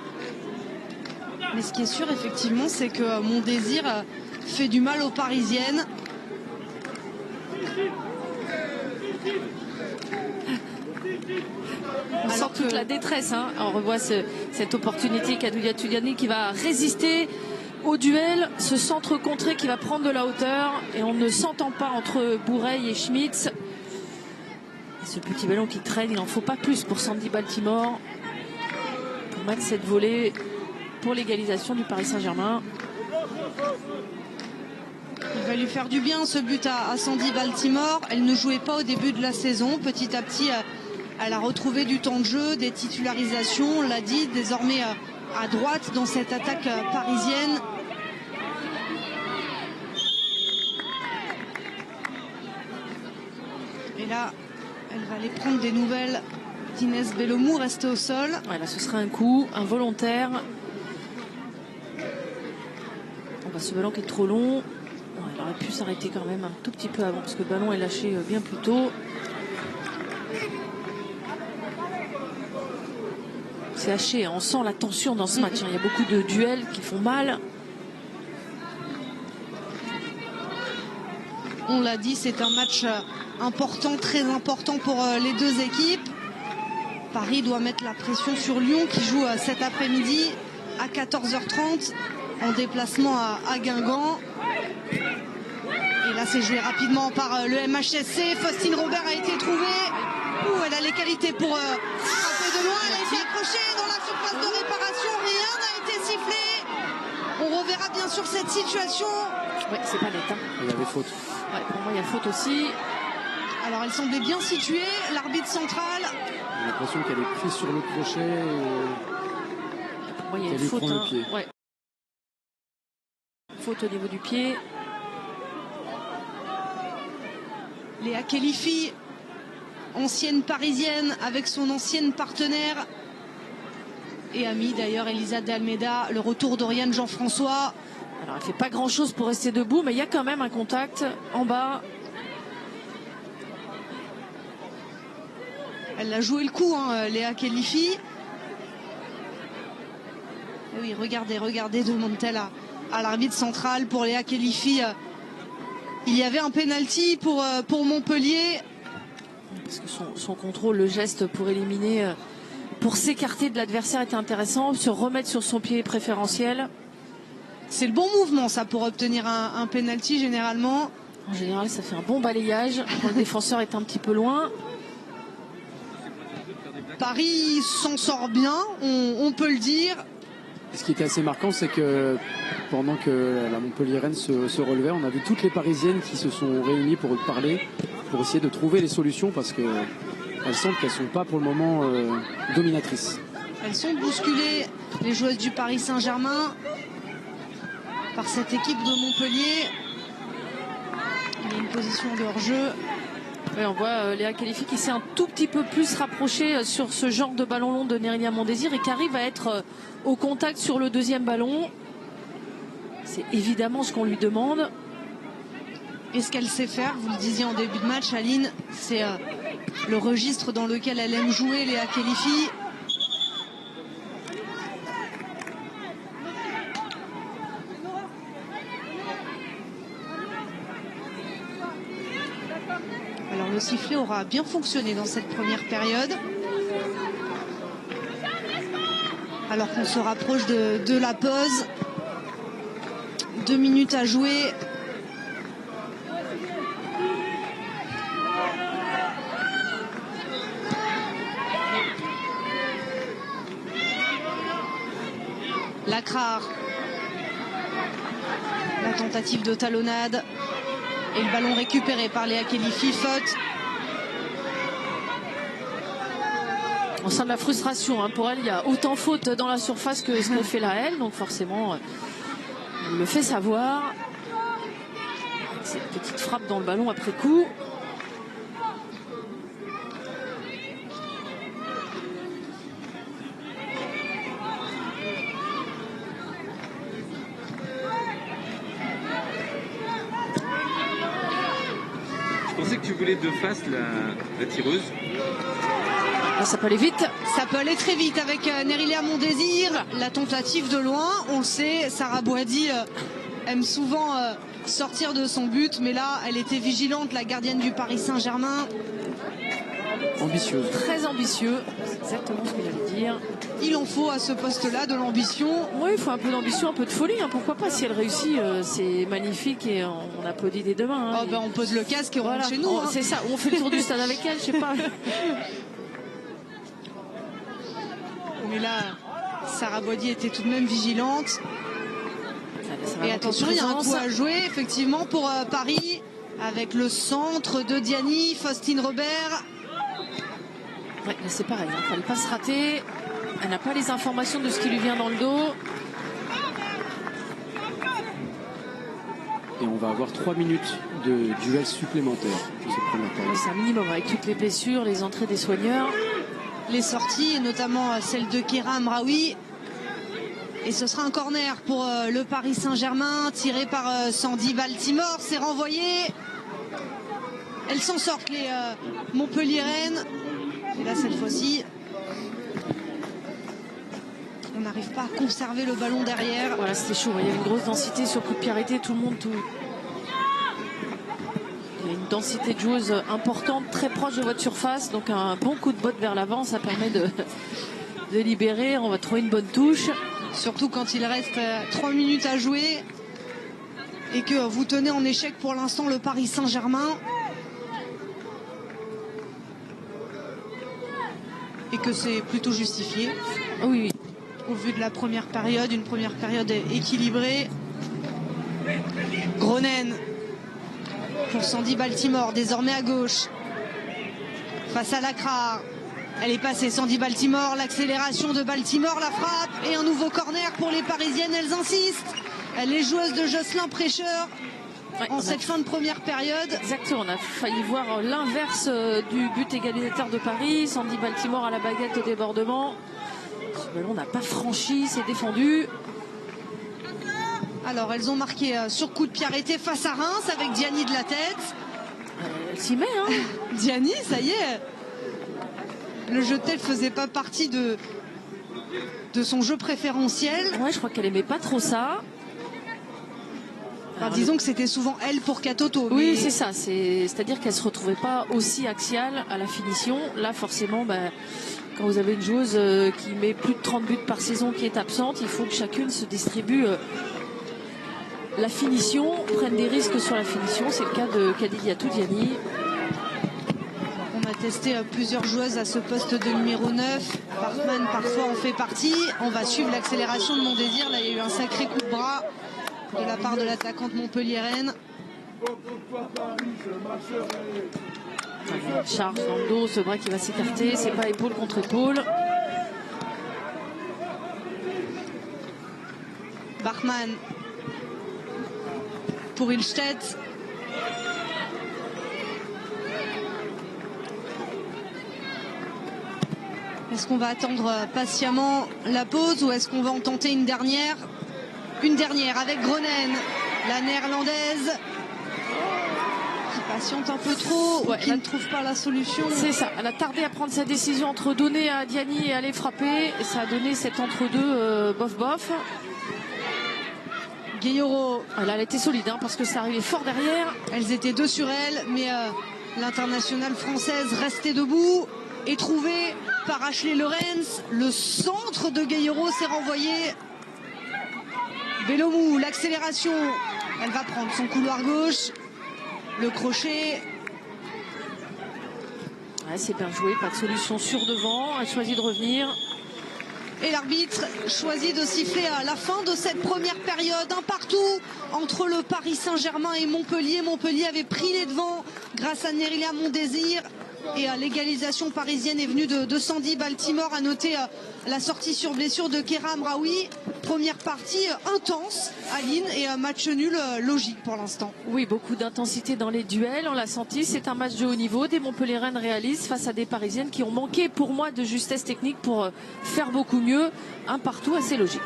Mais ce qui est sûr, effectivement, c'est que Mondésir fait du mal aux Parisiennes. On sent toute la détresse. On revoit cette opportunité qu'Adoulia Tuliani qui va résister au duel, ce centre contré qui va prendre de la hauteur et on ne s'entend pas entre Boureille et Schmitz. Ce petit ballon qui traîne, il n'en faut pas plus pour Sandy Baltimore pour mettre cette volée pour l'égalisation du Paris Saint-Germain. Il va lui faire du bien ce but à Sandy Baltimore. Elle ne jouait pas au début de la saison. Petit à petit, elle a retrouvé du temps de jeu, des titularisations. On l'a dit, désormais à droite dans cette attaque parisienne. Et là, elle va aller prendre des nouvelles d'Inès Bellomou, restée au sol. Voilà, ce sera un coup involontaire. Ce ballon qui est trop long. Elle aurait pu s'arrêter quand même un tout petit peu avant parce que le ballon est lâché bien plus tôt. C'est haché, on sent la tension dans ce match. Il y a beaucoup de duels qui font mal. On l'a dit, c'est un match important, très important pour les deux équipes. Paris doit mettre la pression sur Lyon qui joue cet après-midi à 14h30 en déplacement à Guingamp. Et là, c'est joué rapidement par le MHSC. Faustine Robert a été trouvée. Elle a les qualités pour frapper de loin. Elle a été accrochée dans la surface de réparation. Rien n'a été sifflé. On reverra bien sûr cette situation. Oui, c'est pas net. Il y avait faute. Ouais, pour moi, il y a faute aussi. Alors, elle semblait bien située. L'arbitre central. J'ai l'impression qu'elle est prise sur le crochet. Pour moi, il y a une faute. Ouais. Faute au niveau du pied. Léa Khelifi, ancienne parisienne avec son ancienne partenaire et amie d'ailleurs, Elisa de Almeida. Le retour d'Oriane Jean-François. Alors elle fait pas grand chose pour rester debout, mais il y a quand même un contact en bas. Elle a joué le coup, Léa Khelifi. Et oui, regardez, demande-t-elle à l'arbitre central pour Léa Khelifi. Il y avait un penalty pour Montpellier. Parce que son contrôle, le geste pour éliminer, pour s'écarter de l'adversaire était intéressant, se remettre sur son pied préférentiel. C'est le bon mouvement ça pour obtenir un penalty généralement. En général, ça fait un bon balayage quand le défenseur est un petit peu loin. Paris s'en sort bien, on peut le dire. Ce qui était assez marquant, c'est que pendant que la Montpelliéraine se relevait, on a vu toutes les Parisiennes qui se sont réunies pour parler, pour essayer de trouver les solutions, parce qu'elles semblent qu'elles ne sont pas pour le moment dominatrices. Elles sont bousculées, les joueuses du Paris Saint-Germain, par cette équipe de Montpellier. Il y a une position de hors-jeu. Oui, on voit Léa Khalifi qui s'est un tout petit peu plus rapprochée sur ce genre de ballon long de Nereida Mondésir et qui arrive à être au contact sur le deuxième ballon. C'est évidemment ce qu'on lui demande. Et ce qu'elle sait faire, vous le disiez en début de match, Aline, c'est le registre dans lequel elle aime jouer, Léa Khalifi. Alors le sifflet aura bien fonctionné dans cette première période. Alors qu'on se rapproche de la pause. 2 minutes à jouer. Lacrar. La tentative de talonnade. Et le ballon récupéré par Léa Khalifi. Faute. On sent de la frustration. Hein. Pour elle, il y a autant faute dans la surface que ce qu'elle fait là, elle. Donc forcément, elle le fait savoir. Cette petite frappe dans le ballon après coup. Je pensais que tu voulais de face la tireuse. Là, ça peut aller vite. Ça peut aller très vite avec Nereida Mondésir. La tentative de loin, on le sait, Sarah Boadi aime souvent sortir de son but. Mais là, elle était vigilante, la gardienne du Paris Saint-Germain. Ambitieuse. Très ambitieux. C'est exactement ce que j'allais dire. Il en faut à ce poste-là de l'ambition. Oui, il faut un peu d'ambition, un peu de folie. Hein. Pourquoi pas, si elle réussit, c'est magnifique et on applaudit des deux mains. Hein. Oh, ben, on pose le casque et on rentre chez nous. Hein. C'est ça, on fait le tour du stade avec elle, je sais pas. Mais là, Sarah Boadi était tout de même vigilante. Et attention, il y a un coup à jouer, effectivement, pour Paris, avec le centre de Diani, Faustine Robert. Ouais, c'est pareil, il ne fallait pas se rater. Elle n'a pas les informations de ce qui lui vient dans le dos. Et on va avoir 3 minutes de duel supplémentaire sur cette première période. C'est un minimum avec toutes les blessures, les entrées des soigneurs. Les sorties, et notamment celle de Kéra Amraoui. Et ce sera un corner pour le Paris Saint-Germain, tiré par Sandy Baltimore. C'est renvoyé. Elles s'en sortent, les Montpelliéraines. Et là, cette fois-ci, on n'arrive pas à conserver le ballon derrière. Voilà, c'était chaud. Il y a une grosse densité sur coup de pied arrêté. Tout le monde, Il y a une densité de joueuses importante, très proche de votre surface. Donc un bon coup de botte vers l'avant, ça permet de libérer. On va trouver une bonne touche. Surtout quand il reste 3 minutes à jouer et que vous tenez en échec pour l'instant le Paris Saint-Germain. Et que c'est plutôt justifié. Oui. Au vu de la première période, une première période équilibrée. Gronen pour Sandy Baltimore, désormais à gauche. Face à Lacrar. Elle est passée, Sandy Baltimore, l'accélération de Baltimore, la frappe et un nouveau corner pour les Parisiennes. Elles insistent. Les joueuses de Jocelyn Prêcheur en cette fin de première période. Exactement, on a failli voir l'inverse du but égalisateur de Paris. Sandy Baltimore à la baguette au débordement. Ce ballon n'a pas franchi, c'est défendu. Alors elles ont marqué sur coup de pied arrêté face à Reims avec Diani de la tête. Elle s'y met, hein. Diani, ça y est. Le jeu de tête faisait pas partie de son jeu préférentiel. Ouais, je crois qu'elle aimait pas trop ça. Enfin, disons que c'était souvent elle pour Katoto. Oui, mais... c'est ça. C'est-à-dire qu'elle se retrouvait pas aussi axiale à la finition. Là, forcément, quand vous avez une joueuse qui met plus de 30 buts par saison qui est absente, il faut que chacune se distribue la finition, prenne des risques sur la finition. C'est le cas de Kadidiatou Diani. On a testé plusieurs joueuses à ce poste de numéro 9. Bachmann parfois en fait partie. On va suivre l'accélération de Mondésir. Là, il y a eu un sacré coup de bras de la part de l'attaquante montpelliéraine. Charge dans le dos, ce bras qui va s'écarter. C'est pas épaule contre épaule. Bachmann pour Ilstedt. Est-ce qu'on va attendre patiemment la pause ou est-ce qu'on va en tenter une dernière? Une dernière avec Groenen, la néerlandaise, qui patiente un peu trop, Ouais, qui ne trouve pas la solution. C'est ça, elle a tardé à prendre sa décision entre donner à Diani et aller frapper. Et ça a donné cet entre-deux bof-bof. Gayoro, Elle a été solide hein, parce que ça arrivait fort derrière. elles étaient deux sur elle, mais l'internationale française restait debout et trouvée par Ashley Lorenz. Le centre de Gayoro s'est renvoyé. Belomou, l'accélération, elle va prendre son couloir gauche, le crochet. Ouais, c'est bien joué, pas de solution sur devant. Elle choisit de revenir. Et l'arbitre choisit de siffler à la fin de cette première période. Un partout entre le Paris Saint-Germain et Montpellier. Montpellier avait pris les devants grâce à Nerilia Mondésir. Et l'égalisation parisienne est venue de Sandy Baltimore. À noter la sortie sur blessure de Kera Amraoui. Première partie intense, Aline, et un match nul logique pour l'instant. Oui, beaucoup d'intensité dans les duels, on l'a senti. C'est un match de haut niveau. Des Montpelliéraines réalisent face à des Parisiennes qui ont manqué pour moi de justesse technique pour faire beaucoup mieux. Un partout assez logique.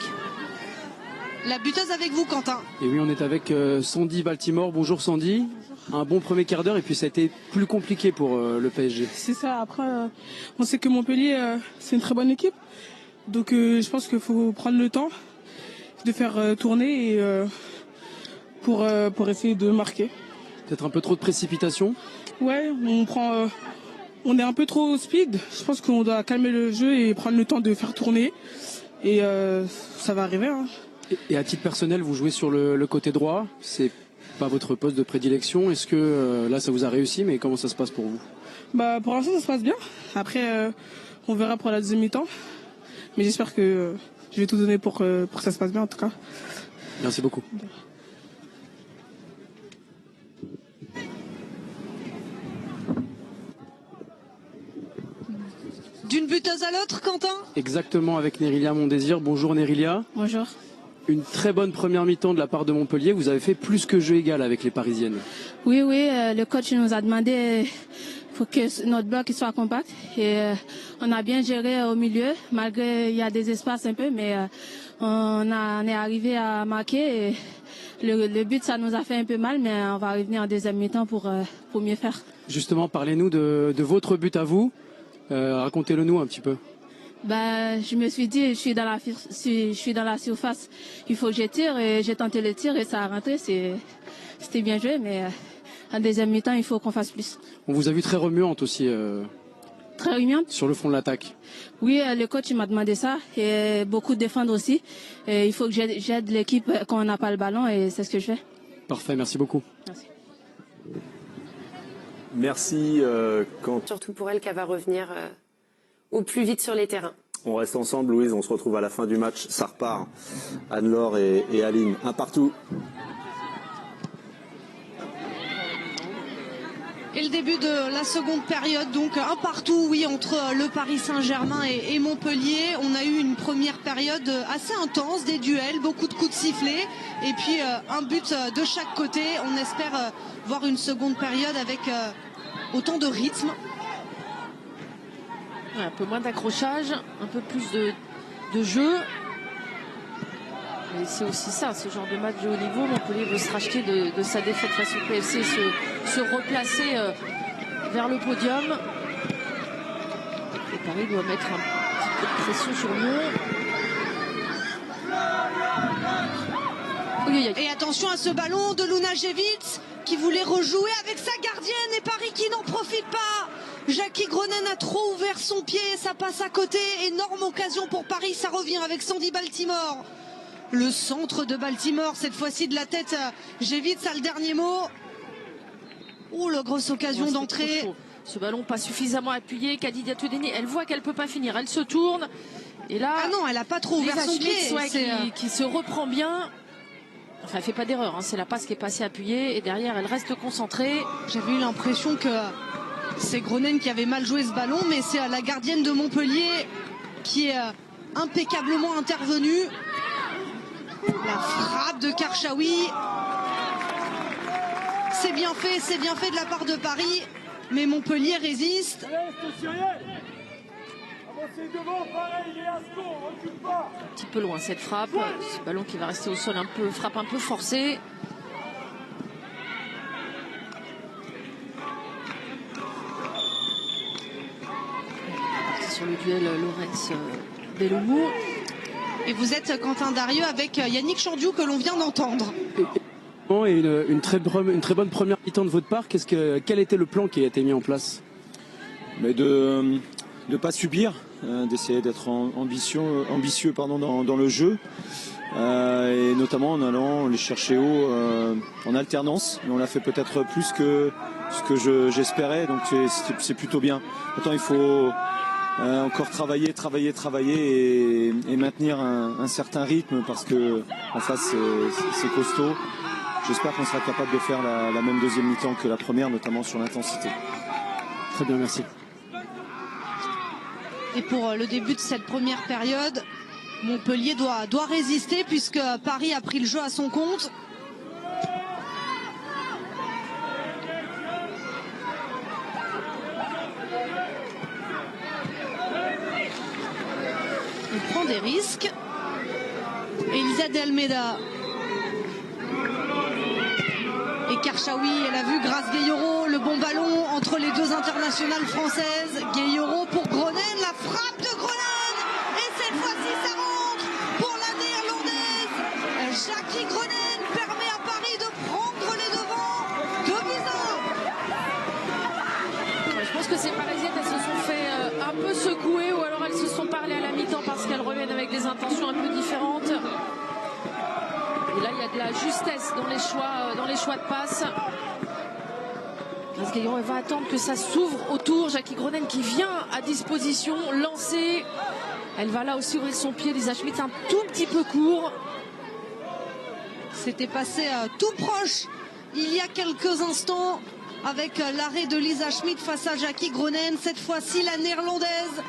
La buteuse avec vous, Quentin. Et oui, on est avec Sandy Baltimore. Bonjour Sandy. Un bon premier quart d'heure et puis ça a été plus compliqué pour le PSG. C'est ça, après on sait que Montpellier c'est une très bonne équipe. Donc je pense qu'il faut prendre le temps de faire tourner et, pour essayer de marquer. Peut-être un peu trop de précipitation. Ouais, on est un peu trop speed. Je pense qu'on doit calmer le jeu et prendre le temps de faire tourner. Et ça va arriver. Hein. Et à titre personnel, vous jouez sur le côté droit. C'est pas votre poste de prédilection. Est-ce que là ça vous a réussi, mais comment ça se passe pour vous? Bah pour l'instant ça se passe bien. Après on verra pour la deuxième mi-temps. Mais j'espère que je vais tout donner pour que ça se passe bien en tout cas. Merci beaucoup. D'une buteuse à l'autre, Quentin? Exactement, avec Nerilia Mondésir. Bonjour Nerilia. Bonjour. Une très bonne première mi-temps de la part de Montpellier. Vous avez fait plus que jeu égal avec les Parisiennes. Oui, le coach nous a demandé pour que notre bloc soit compact. Et on a bien géré au milieu, malgré il y a des espaces un peu, mais on est arrivé à marquer. Et le but, ça nous a fait un peu mal, mais on va revenir en deuxième mi-temps pour mieux faire. Justement, parlez-nous de votre but à vous. Racontez-le-nous un petit peu. Je me suis dit, je suis dans la surface, il faut que je tire, et j'ai tenté le tir et ça a rentré. C'était bien joué, mais en deuxième mi-temps, il faut qu'on fasse plus. On vous a vu très remuante aussi. Très remuante. Sur le fond de l'attaque. Oui, le coach m'a demandé ça, et beaucoup de défendre aussi. Et il faut que j'aide l'équipe quand on n'a pas le ballon, et c'est ce que je fais. Parfait, merci beaucoup. Merci. Merci. Surtout pour elle qu'elle va revenir au plus vite sur les terrains. On reste ensemble, Louise, on se retrouve à la fin du match. Ça repart. Anne-Laure et Aline, un partout. Et le début de la seconde période, donc un partout, oui, entre le Paris Saint-Germain et Montpellier. On a eu une première période assez intense, des duels, beaucoup de coups de sifflet, et puis un but de chaque côté. On espère voir une seconde période avec autant de rythme. Ouais, un peu moins d'accrochage, un peu plus de jeu. Et c'est aussi ça, ce genre de match de haut niveau. Montpellier veut se racheter de sa défaite face au PFC, se replacer vers le podium. Et Paris doit mettre un petit peu de pression sur Lyon. Et attention à ce ballon de Lunajevitz qui voulait rejouer avec sa gardienne et Paris qui n'en profite pas. Jackie Groenen a trop ouvert son pied, ça passe à côté. Énorme occasion pour Paris, ça revient avec Sandy Baltimore. Le centre de Baltimore, cette fois-ci de la tête. Jevitz a le dernier mot. Oh, la grosse occasion d'entrée. Ce ballon pas suffisamment appuyé. Kadidia Toudeni, elle voit qu'elle peut pas finir. Elle se tourne. Et là, ah non, elle a pas trop ouvert son pied. Qui se reprend bien. Enfin, elle fait pas d'erreur. Hein. C'est la passe qui est passée appuyée. Et derrière, elle reste concentrée. J'avais eu l'impression que c'est Groenen qui avait mal joué ce ballon. Mais c'est la gardienne de Montpellier qui est impeccablement intervenue. La frappe de Karchaoui. C'est bien fait de la part de Paris. Mais Montpellier résiste. Un petit peu loin cette frappe. Ce ballon qui va rester au sol, frappe un peu forcée. Sur le duel Lorenz-Belloumou. Et vous êtes Quentin Darieux avec Yannick Chandiou que l'on vient d'entendre. Et une très bonne première mi-temps de votre part. Quel était le plan qui a été mis en place? Mais de ne pas subir, d'essayer d'être ambitieux dans le jeu, et notamment en allant les chercher haut en alternance. Mais on l'a fait peut-être plus que ce que j'espérais, donc c'est plutôt bien. Maintenant il faut encore travailler et maintenir un certain rythme, parce que en face c'est costaud. J'espère qu'on sera capable de faire la même deuxième mi-temps que la première, notamment sur l'intensité. Très bien, merci. Et pour le début de cette première période, Montpellier doit résister puisque Paris a pris le jeu à son compte. Il prend des risques. Elisa de Almeida. Et Karchaoui, elle a vu grâce Gueye-Yoro, le bon ballon entre les deux internationales françaises. Gueye-Yoro pour Gronen, la frappe de Gronen. Et cette fois-ci, ça rentre pour la néerlandaise. Jackie Gronen permet à Paris de prendre les devants. 2-1. Je pense que ces Parisiennes, elles se sont fait un peu secouer, ou alors elles se sont parlé à la mi-temps parce qu'elles reviennent avec des intentions un peu différentes. Et là, il y a de la justesse dans les choix de passe. Grace Gueye-Yoro, elle va attendre que ça s'ouvre autour. Jackie Gronen qui vient à disposition, lancée. Elle va là aussi ouvrir son pied. Lisa Schmidt un tout petit peu court. C'était passé tout proche il y a quelques instants avec l'arrêt de Lisa Schmidt face à Jackie Gronen. Cette fois-ci, la néerlandaise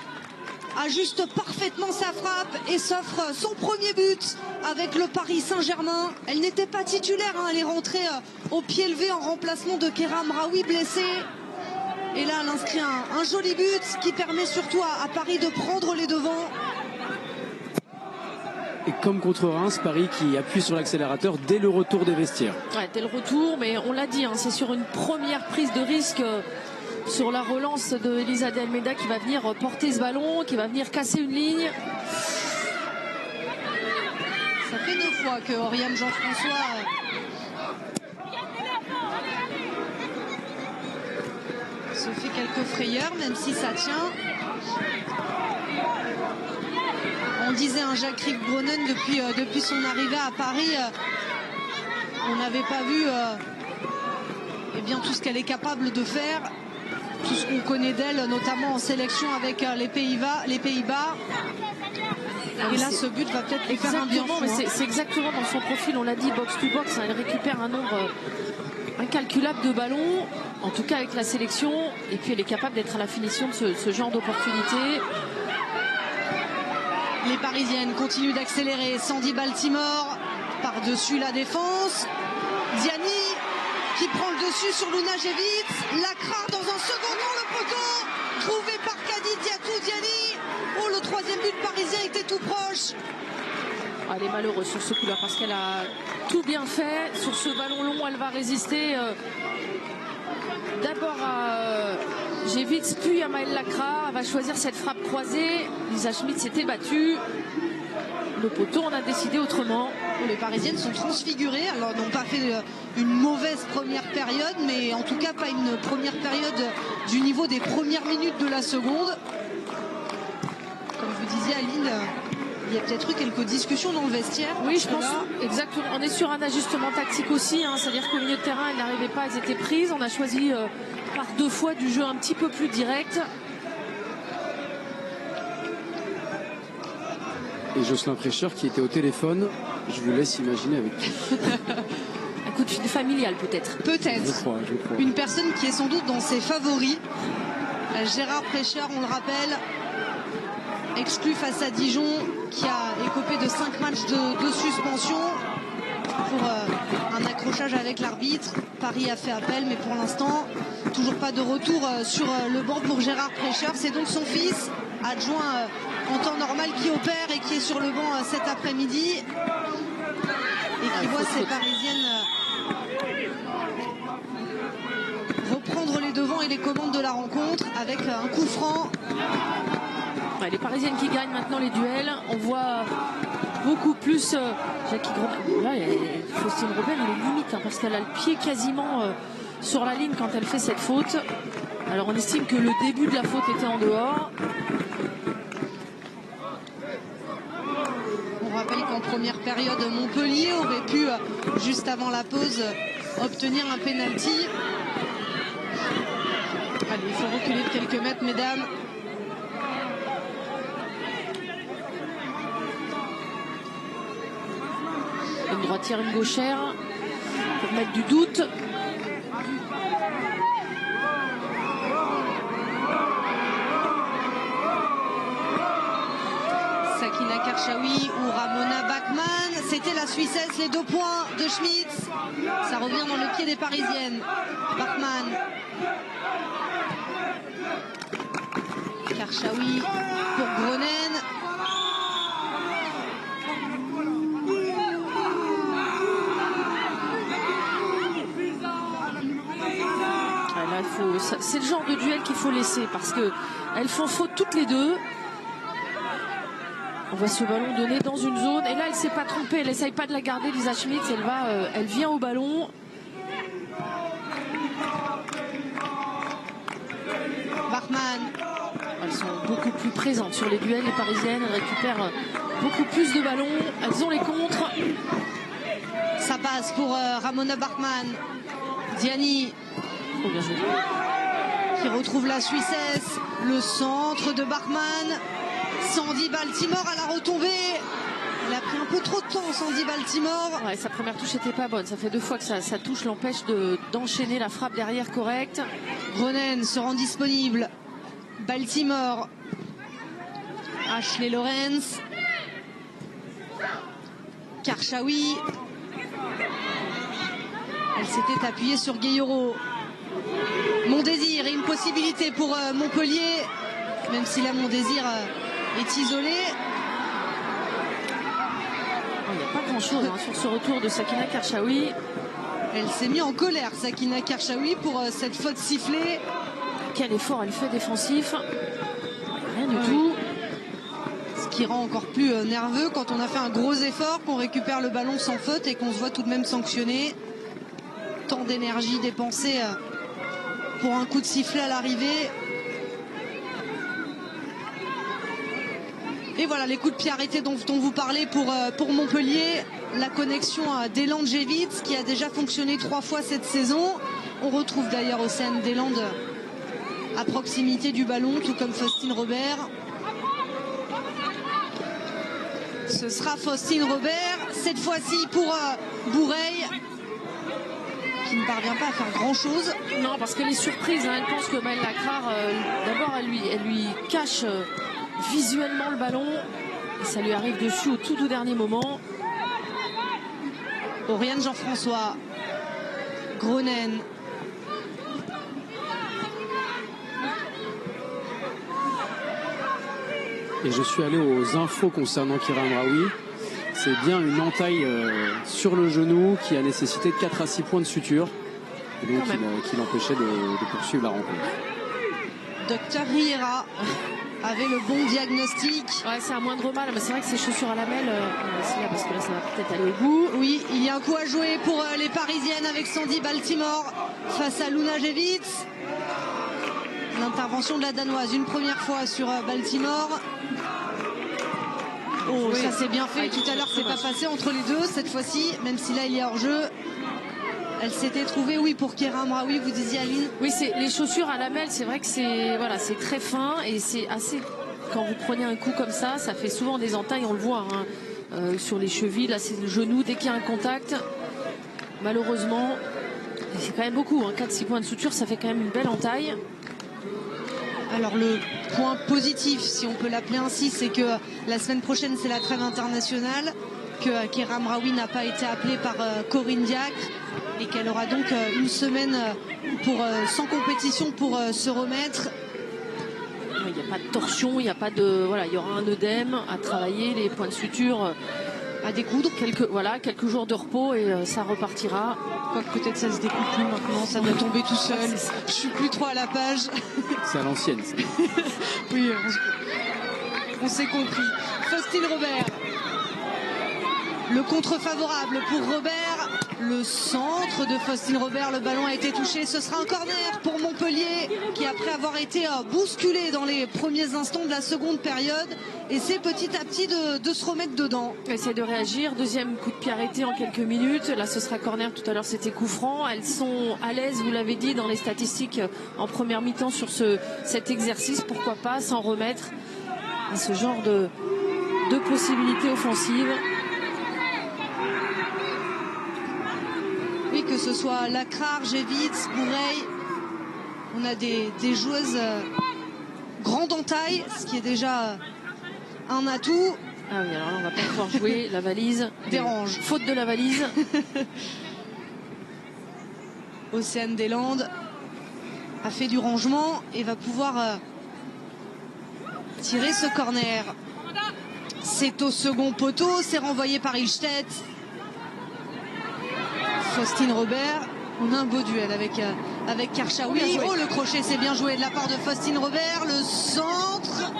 ajuste parfaitement sa frappe et s'offre son premier but avec le Paris Saint-Germain. Elle n'était pas titulaire, elle est rentrée au pied levé en remplacement de Kera Mraoui blessée. Et là, elle inscrit un joli but qui permet surtout à Paris de prendre les devants. Et comme contre Reims, Paris qui appuie sur l'accélérateur dès le retour des vestiaires. Ouais, dès le retour, mais on l'a dit, c'est sur une première prise de risque. Sur la relance de Elisa de Almeida qui va venir porter ce ballon, qui va venir casser une ligne. Ça fait 2 fois que Oriane Jean-François se fait quelques frayeurs, même si ça tient. On disait un Jackie Gronen depuis son arrivée à Paris, on n'avait pas vu eh bien, tout ce qu'elle est capable de faire. Tout ce qu'on connaît d'elle, notamment en sélection avec les Pays-Bas. Et là, ce but va peut-être lui faire un bien fou. C'est exactement dans son profil, on l'a dit, box-to-box. Elle récupère un nombre incalculable de ballons, en tout cas avec la sélection. Et puis elle est capable d'être à la finition de ce genre d'opportunité. Les Parisiennes continuent d'accélérer. Sandy Baltimore par-dessus la défense. Diani qui prend le dessus sur Luna Jevic. Lacra dans un second temps, le poteau trouvé par Kadi Diatou-Diani. Oh, le troisième but parisien était tout proche. Elle est malheureuse sur ce coup-là parce qu'elle a tout bien fait. Sur ce ballon long, elle va résister d'abord à Jevic, puis à Maëlle Lacra. Elle va choisir cette frappe croisée. Lisa Schmidt s'était battue. Le poteau, on a décidé autrement. Les Parisiennes sont transfigurées. Alors, n'ont pas fait une mauvaise première période, mais en tout cas pas une première période du niveau des premières minutes de la seconde. Comme vous disiez, Aline, il y a peut-être eu quelques discussions dans le vestiaire. Oui, je pense. Exactement. On est sur un ajustement tactique aussi. C'est-à-dire qu'au milieu de terrain, elles n'arrivaient pas, elles étaient prises. On a choisi par 2 fois du jeu un petit peu plus direct. Et Jocelyn Prêcheur qui était au téléphone, je vous laisse imaginer avec qui. Un coup de fil familial peut-être. Peut-être. Je crois. Une personne qui est sans doute dans ses favoris. Gérard Prêcheur, on le rappelle, exclu face à Dijon, qui a écopé de 5 matchs de suspension pour un accrochage avec l'arbitre. Paris a fait appel, mais pour l'instant, toujours pas de retour sur le banc pour Gérard Prêcheur. C'est donc son fils adjoint en temps normal qui opère et qui est sur le banc cet après-midi et qui voit ses Parisiennes reprendre les devants et les commandes de la rencontre avec un coup franc. Ouais, les Parisiennes qui gagnent maintenant les duels. On voit beaucoup plus Jackie Grenade. Là, Faustine Robert, elle est limite parce qu'elle a le pied quasiment sur la ligne quand elle fait cette faute. Alors on estime que le début de la faute était en dehors. On rappelle qu'en première période, Montpellier aurait pu, juste avant la pause, obtenir un pénalty. Allez, il faut reculer de quelques mètres, mesdames. Une droitière, une gauchère pour mettre du doute. Sakina Karchaoui ou Ramona Bachmann. C'était la Suissesse, les 2 points de Schmitz. Ça revient dans le pied des Parisiennes. Bachmann. Karchaoui pour Gronen. C'est le genre de duel qu'il faut laisser parce que elles font faute toutes les deux. On voit ce ballon donné dans une zone et là elle s'est pas trompée, elle essaye pas de la garder, Lisa Schmitz, elle vient au ballon. Bachmann. Elles sont beaucoup plus présentes sur les duels, les Parisiennes, elles récupèrent beaucoup plus de ballons, elles ont les contres. Ça passe pour Ramona Bachmann. Diani. Oh, bien joué. Qui retrouve la Suissesse. Le centre de Bachmann. Sandy Baltimore à la retombée. Elle a pris un peu trop de temps, Sandy Baltimore. Ouais, sa première touche n'était pas bonne. Ça fait 2 fois que sa touche l'empêche d'enchaîner la frappe derrière correcte. Gronen se rend disponible. Baltimore. Ashley Lorenz. Karchaoui. Elle s'était appuyée sur Gueyoro. Mondésir et une possibilité pour Montpellier, même si là Mondésir est isolé. Il n'y a pas grand chose sur ce retour de Sakina Karchaoui. Elle s'est mise en colère, Sakina Karchaoui, pour cette faute sifflée. Quel effort elle fait défensif. Rien du tout. Ce qui rend encore plus nerveux quand on a fait un gros effort, qu'on récupère le ballon sans faute et qu'on se voit tout de même sanctionné. Tant d'énergie dépensée pour un coup de sifflet à l'arrivée. Et voilà les coups de pied arrêtés dont on vous parlait pour Montpellier. La connexion Deslandes-Gévitz qui a déjà fonctionné 3 fois cette saison. On retrouve d'ailleurs Océane Deslandes à proximité du ballon, tout comme Faustine Robert. Ce sera Faustine Robert, cette fois-ci pour Boureille, qui ne parvient pas à faire grand-chose. Non, parce qu'elle est surprise. Elle pense que Maëlle Lacrare, d'abord, elle lui cache visuellement le ballon. Et ça lui arrive dessus au tout dernier moment. Oriane Jean-François. Gronen. Et je suis allé aux infos concernant Kira Amraoui. C'est bien une entaille sur le genou qui a nécessité 4 à 6 points de suture. Et donc qui l'empêchait de poursuivre la rencontre. Docteur Riera avait le bon diagnostic. Ouais, c'est un moindre mal, mais c'est vrai que ces chaussures à lamelles, c'est là parce que là ça va peut-être aller au bout. Oui, il y a un coup à jouer pour les Parisiennes avec Sandy Baltimore face à Luna Gévitz. L'intervention de la Danoise une première fois sur Baltimore. Oh, ça c'est bien fait. Tout à l'heure, c'est pas passé entre les deux. Cette fois-ci, même si là il y a hors-jeu, elle s'était trouvée, oui, pour Kira Amraoui, vous disiez, Aline. Oui, c'est les chaussures à lamelles, c'est vrai que c'est très fin et c'est assez. Quand vous prenez un coup comme ça, ça fait souvent des entailles, on le voit sur les chevilles. Là, c'est le genou dès qu'il y a un contact. Malheureusement, c'est quand même beaucoup. 4-6 points de suture, ça fait quand même une belle entaille. Alors le point positif, si on peut l'appeler ainsi, c'est que la semaine prochaine c'est la trêve internationale, que Kira Amraoui n'a pas été appelée par Corinne Diacre et qu'elle aura donc une semaine sans compétition pour se remettre. il n'y a pas de torsion, il n'y a pas de... Voilà, il y aura un œdème à travailler, les points de suture à découdre, quelques jours de repos et ça repartira. Peut-être ça se découpe plus maintenant, ça doit tomber tout seul. Je suis plus trop à la page. C'est à l'ancienne. Oui, on s'est compris. Faustine Robert. Le contre favorable pour Robert. Le centre de Faustine Robert, le ballon a été touché. Ce sera un corner pour Montpellier qui, après avoir été bousculé dans les premiers instants de la seconde période, essaie petit à petit de se remettre dedans. Essaie de réagir. Deuxième coup de pied arrêté en quelques minutes. Là, ce sera corner. Tout à l'heure, c'était coup franc. Elles sont à l'aise, vous l'avez dit, dans les statistiques en première mi-temps sur cet exercice. Pourquoi pas s'en remettre à ce genre de possibilités offensives. Oui, que ce soit Lacrar, Gévitz, Boureille, on a des joueuses grandes en taille, ce qui est déjà un atout. Ah oui, alors là, on va pas pouvoir jouer. La valise dérange. Faute de la valise. Océane des Landes a fait du rangement et va pouvoir tirer ce corner. C'est au second poteau, c'est renvoyé par Ilstedt. Faustine Robert, on a un beau duel avec Karchaoui. Oh, le crochet, c'est bien joué de la part de Faustine Robert. Le centre,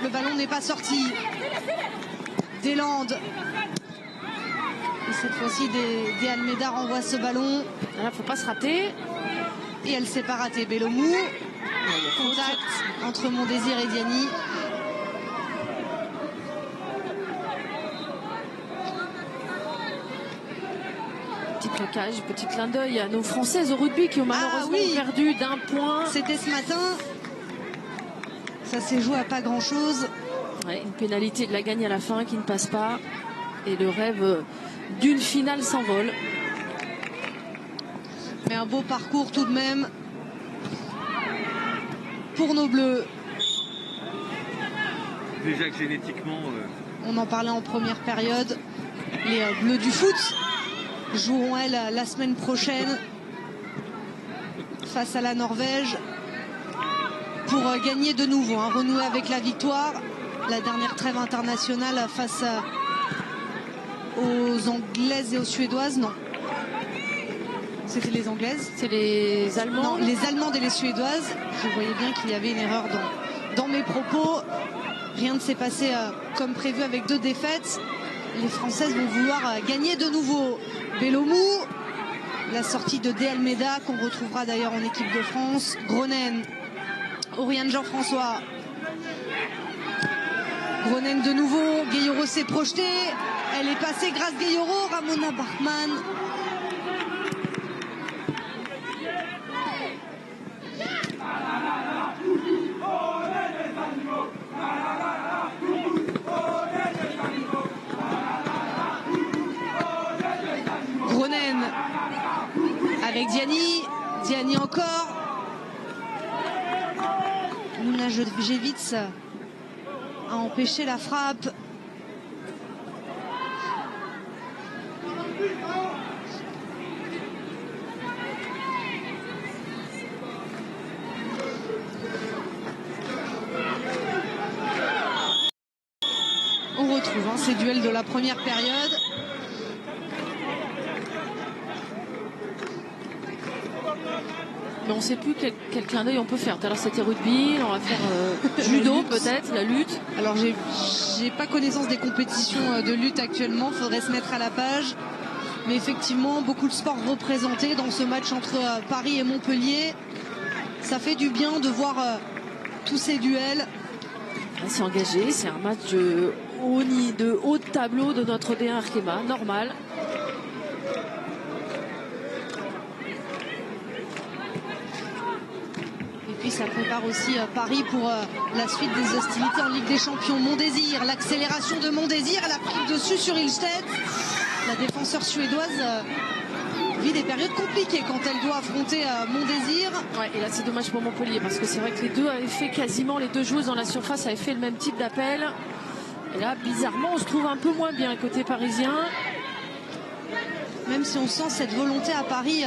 le ballon n'est pas sorti. Deslandes. Et cette fois-ci, Des Almeida renvoie ce ballon. Là, faut pas se rater. Et elle s'est pas ratée. Bellomou. Contact entre Mondésir et Diani. Petit plaquage, petit clin d'œil à nos Françaises au rugby qui ont malheureusement perdu d'un point. C'était ce matin. Ça s'est joué à pas grand-chose. Ouais, une pénalité de la gagne à la fin qui ne passe pas. Et le rêve d'une finale s'envole. Mais un beau parcours tout de même pour nos Bleus. Déjà que génétiquement... On en parlait en première période. Les Bleus du foot joueront elles la semaine prochaine face à la Norvège pour gagner de nouveau, renouer avec la victoire. La dernière trêve internationale face aux Anglaises et aux Suédoises, non. C'était les Anglaises. C'est les Allemandes. Non, les Allemandes et les Suédoises. Je voyais bien qu'il y avait une erreur dans mes propos. Rien ne s'est passé comme prévu avec 2 défaites. Les Françaises vont vouloir gagner de nouveau. Bellomou, la sortie de De Almeida qu'on retrouvera d'ailleurs en équipe de France. Gronen, Oriane Jean-François. Gronen de nouveau, Gueyoro s'est projetée. Elle est passée grâce Gueyoro, Ramona Bachmann. Gronen avec Diani. Diani encore. Nina Gévitz a empêché la frappe. On retrouve ces duels de la première période. Mais on ne sait plus quel clin d'œil on peut faire. Tout à l'heure c'était rugby, on va faire judo peut-être, la lutte. Alors j'ai pas connaissance des compétitions de lutte actuellement, faudrait se mettre à la page. Mais effectivement, beaucoup de sports représentés dans ce match entre Paris et Montpellier. Ça fait du bien de voir tous ces duels. C'est engagé, c'est un match de haut de tableau de notre D1 Arkema, normal. Et puis ça prépare aussi Paris pour la suite des hostilités en Ligue des Champions. Mondésir, l'accélération de Mondésir, elle a pris le dessus sur Ilstedt. La défenseur suédoise vit des périodes compliquées quand elle doit affronter Mondésir. Ouais, et là c'est dommage pour Montpellier parce que c'est vrai que les deux avaient fait quasiment, les deux joueuses dans la surface avaient fait le même type d'appel. Et là bizarrement on se trouve un peu moins bien côté parisien. Même si on sent cette volonté à Paris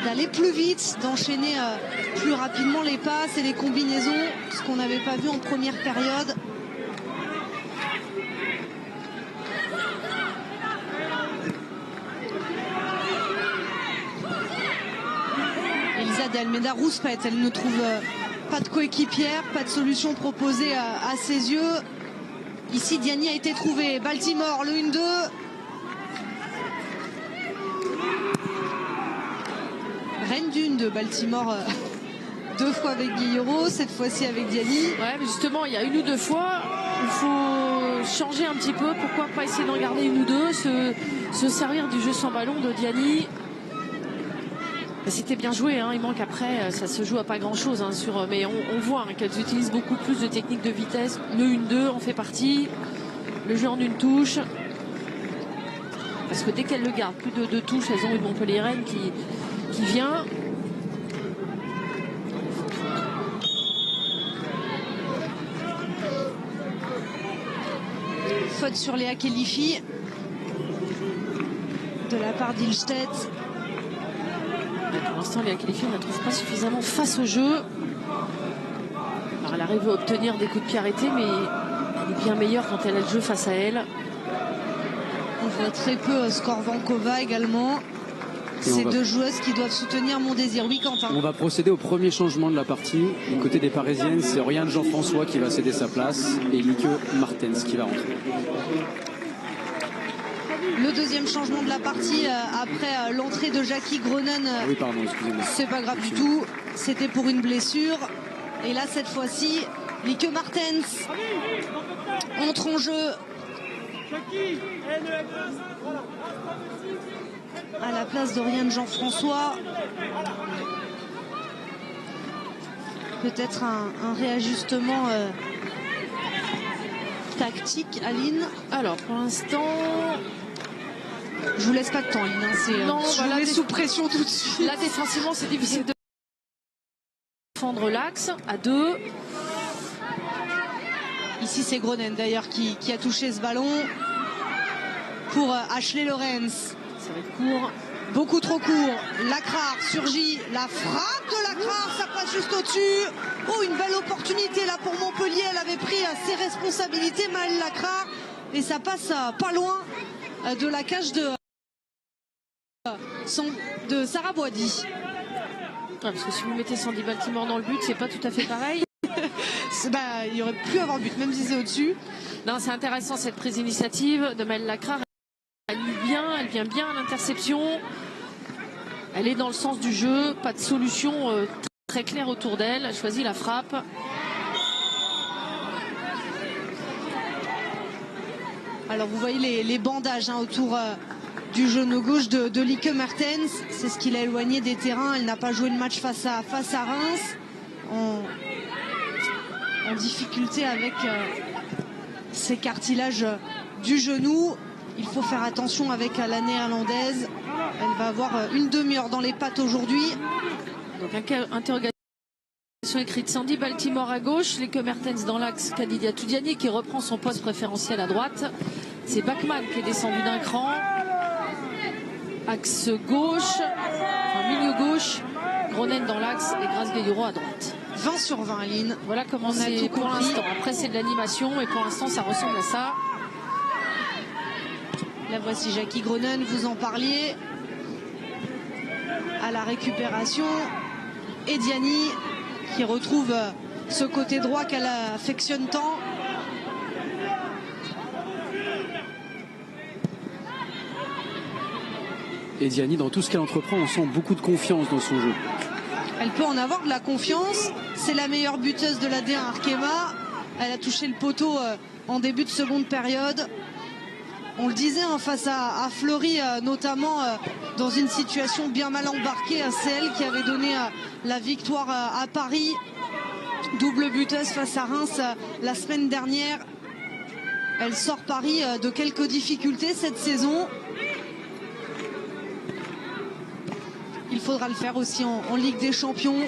d'aller plus vite, d'enchaîner plus rapidement les passes et les combinaisons, ce qu'on n'avait pas vu en première période. Elisa de Almeida rouspète, elle ne trouve pas de coéquipière, pas de solution proposée à ses yeux. Ici, Diani a été trouvé. Baltimore, le 1-2. Reine Dune de Baltimore, 2 fois avec Guillero, cette fois-ci avec Diani. Ouais, mais justement, il y a 1 ou 2 fois, il faut changer un petit peu. Pourquoi pas essayer d'en garder 1 ou 2, se servir du jeu sans ballon de Diani. C'était bien joué, hein. Il manque après, ça se joue à pas grand chose, hein, mais on voit hein, qu'elles utilisent beaucoup plus de techniques de vitesse. Le 1-2 en fait partie, le jeu en 1 touche. Parce que dès qu'elles le gardent, plus de 2 touches, elles ont une Montpelliéraine qui vient. Faute sur Léa Khelifi de la part d'Ilstedt. Pour l'instant, Léa Khelifi, on ne la trouve pas suffisamment face au jeu. Alors, elle arrive à obtenir des coups de pied arrêtés, mais elle est bien meilleure quand elle a le jeu face à elle. On voit très peu Skorvankova également. Ces 2 joueuses qui doivent soutenir Mon Désir. Oui, Quentin. On va procéder au premier changement de la partie. Du côté des Parisiennes, c'est Oriane Jean-François qui va céder sa place et Lieke Martens qui va rentrer. Le deuxième changement de la partie après l'entrée de Jackie Groenen. Ah oui, pardon, excusez-moi. C'est pas grave du tout. C'était pour une blessure. Et là, cette fois-ci, Lieke Martens entre en jeu. À la place d'Oriane Jean-François. Peut-être un réajustement tactique, Aline. Alors, pour l'instant... Je vous laisse pas de temps, Aline. Hein, je vous mets sous pression tout de suite. Là, défensivement, c'est difficile de défendre l'axe à 2. Ici, c'est Groenen d'ailleurs qui a touché ce ballon pour Ashley Lorenz. Ça va être court. Beaucoup trop court. Lacrar surgit. La frappe de Lacrar, ça passe juste au-dessus. Oh, une belle opportunité là pour Montpellier. Elle avait pris ses responsabilités, Maëlle Lacrar. Et ça passe pas loin de la cage de Sarah Boidi. Parce que si vous mettez Sandy Baltimore dans le but, c'est pas tout à fait pareil. Il n'y aurait plus à avoir but, même si c'est au-dessus. Non, c'est intéressant cette prise d'initiative de Maëlle Lacrar. Elle vient bien à l'interception. Elle est dans le sens du jeu, pas de solution très claire autour d'elle. Elle choisit la frappe. Alors vous voyez les bandages hein, autour du genou gauche de Lieke Martens. C'est ce qui l'a éloigné des terrains. Elle n'a pas joué le match face à Reims. En difficulté avec ses cartilages du genou. Il faut faire attention avec la néerlandaise. Elle va avoir une demi-heure dans les pattes aujourd'hui. Donc interrogation écrite Sandy Baltimore à gauche, Lieke Martens dans l'axe, Kadidia Toudiani qui reprend son poste préférentiel à droite. C'est Bachmann qui est descendu d'un cran. Axe gauche, enfin milieu gauche, Groenen dans l'axe et Grace Gueyero à droite. 20 sur 20, Aline. Voilà comment c'est pour l'instant. Après, c'est de l'animation et pour l'instant, ça ressemble à ça. Là, voici Jackie Groenen, vous en parliez. À la récupération. Et Diani qui retrouve ce côté droit qu'elle affectionne tant. Et Diani, dans tout ce qu'elle entreprend, on sent beaucoup de confiance dans son jeu. Elle peut en avoir de la confiance. C'est la meilleure buteuse de la D1 Arkema. Elle a touché le poteau en début de seconde période. On le disait en face à Fleury, notamment dans une situation bien mal embarquée. C'est elle qui avait donné la victoire à Paris. Double buteuse face à Reims la semaine dernière. Elle sort Paris de quelques difficultés cette saison. Il faudra le faire aussi en Ligue des Champions.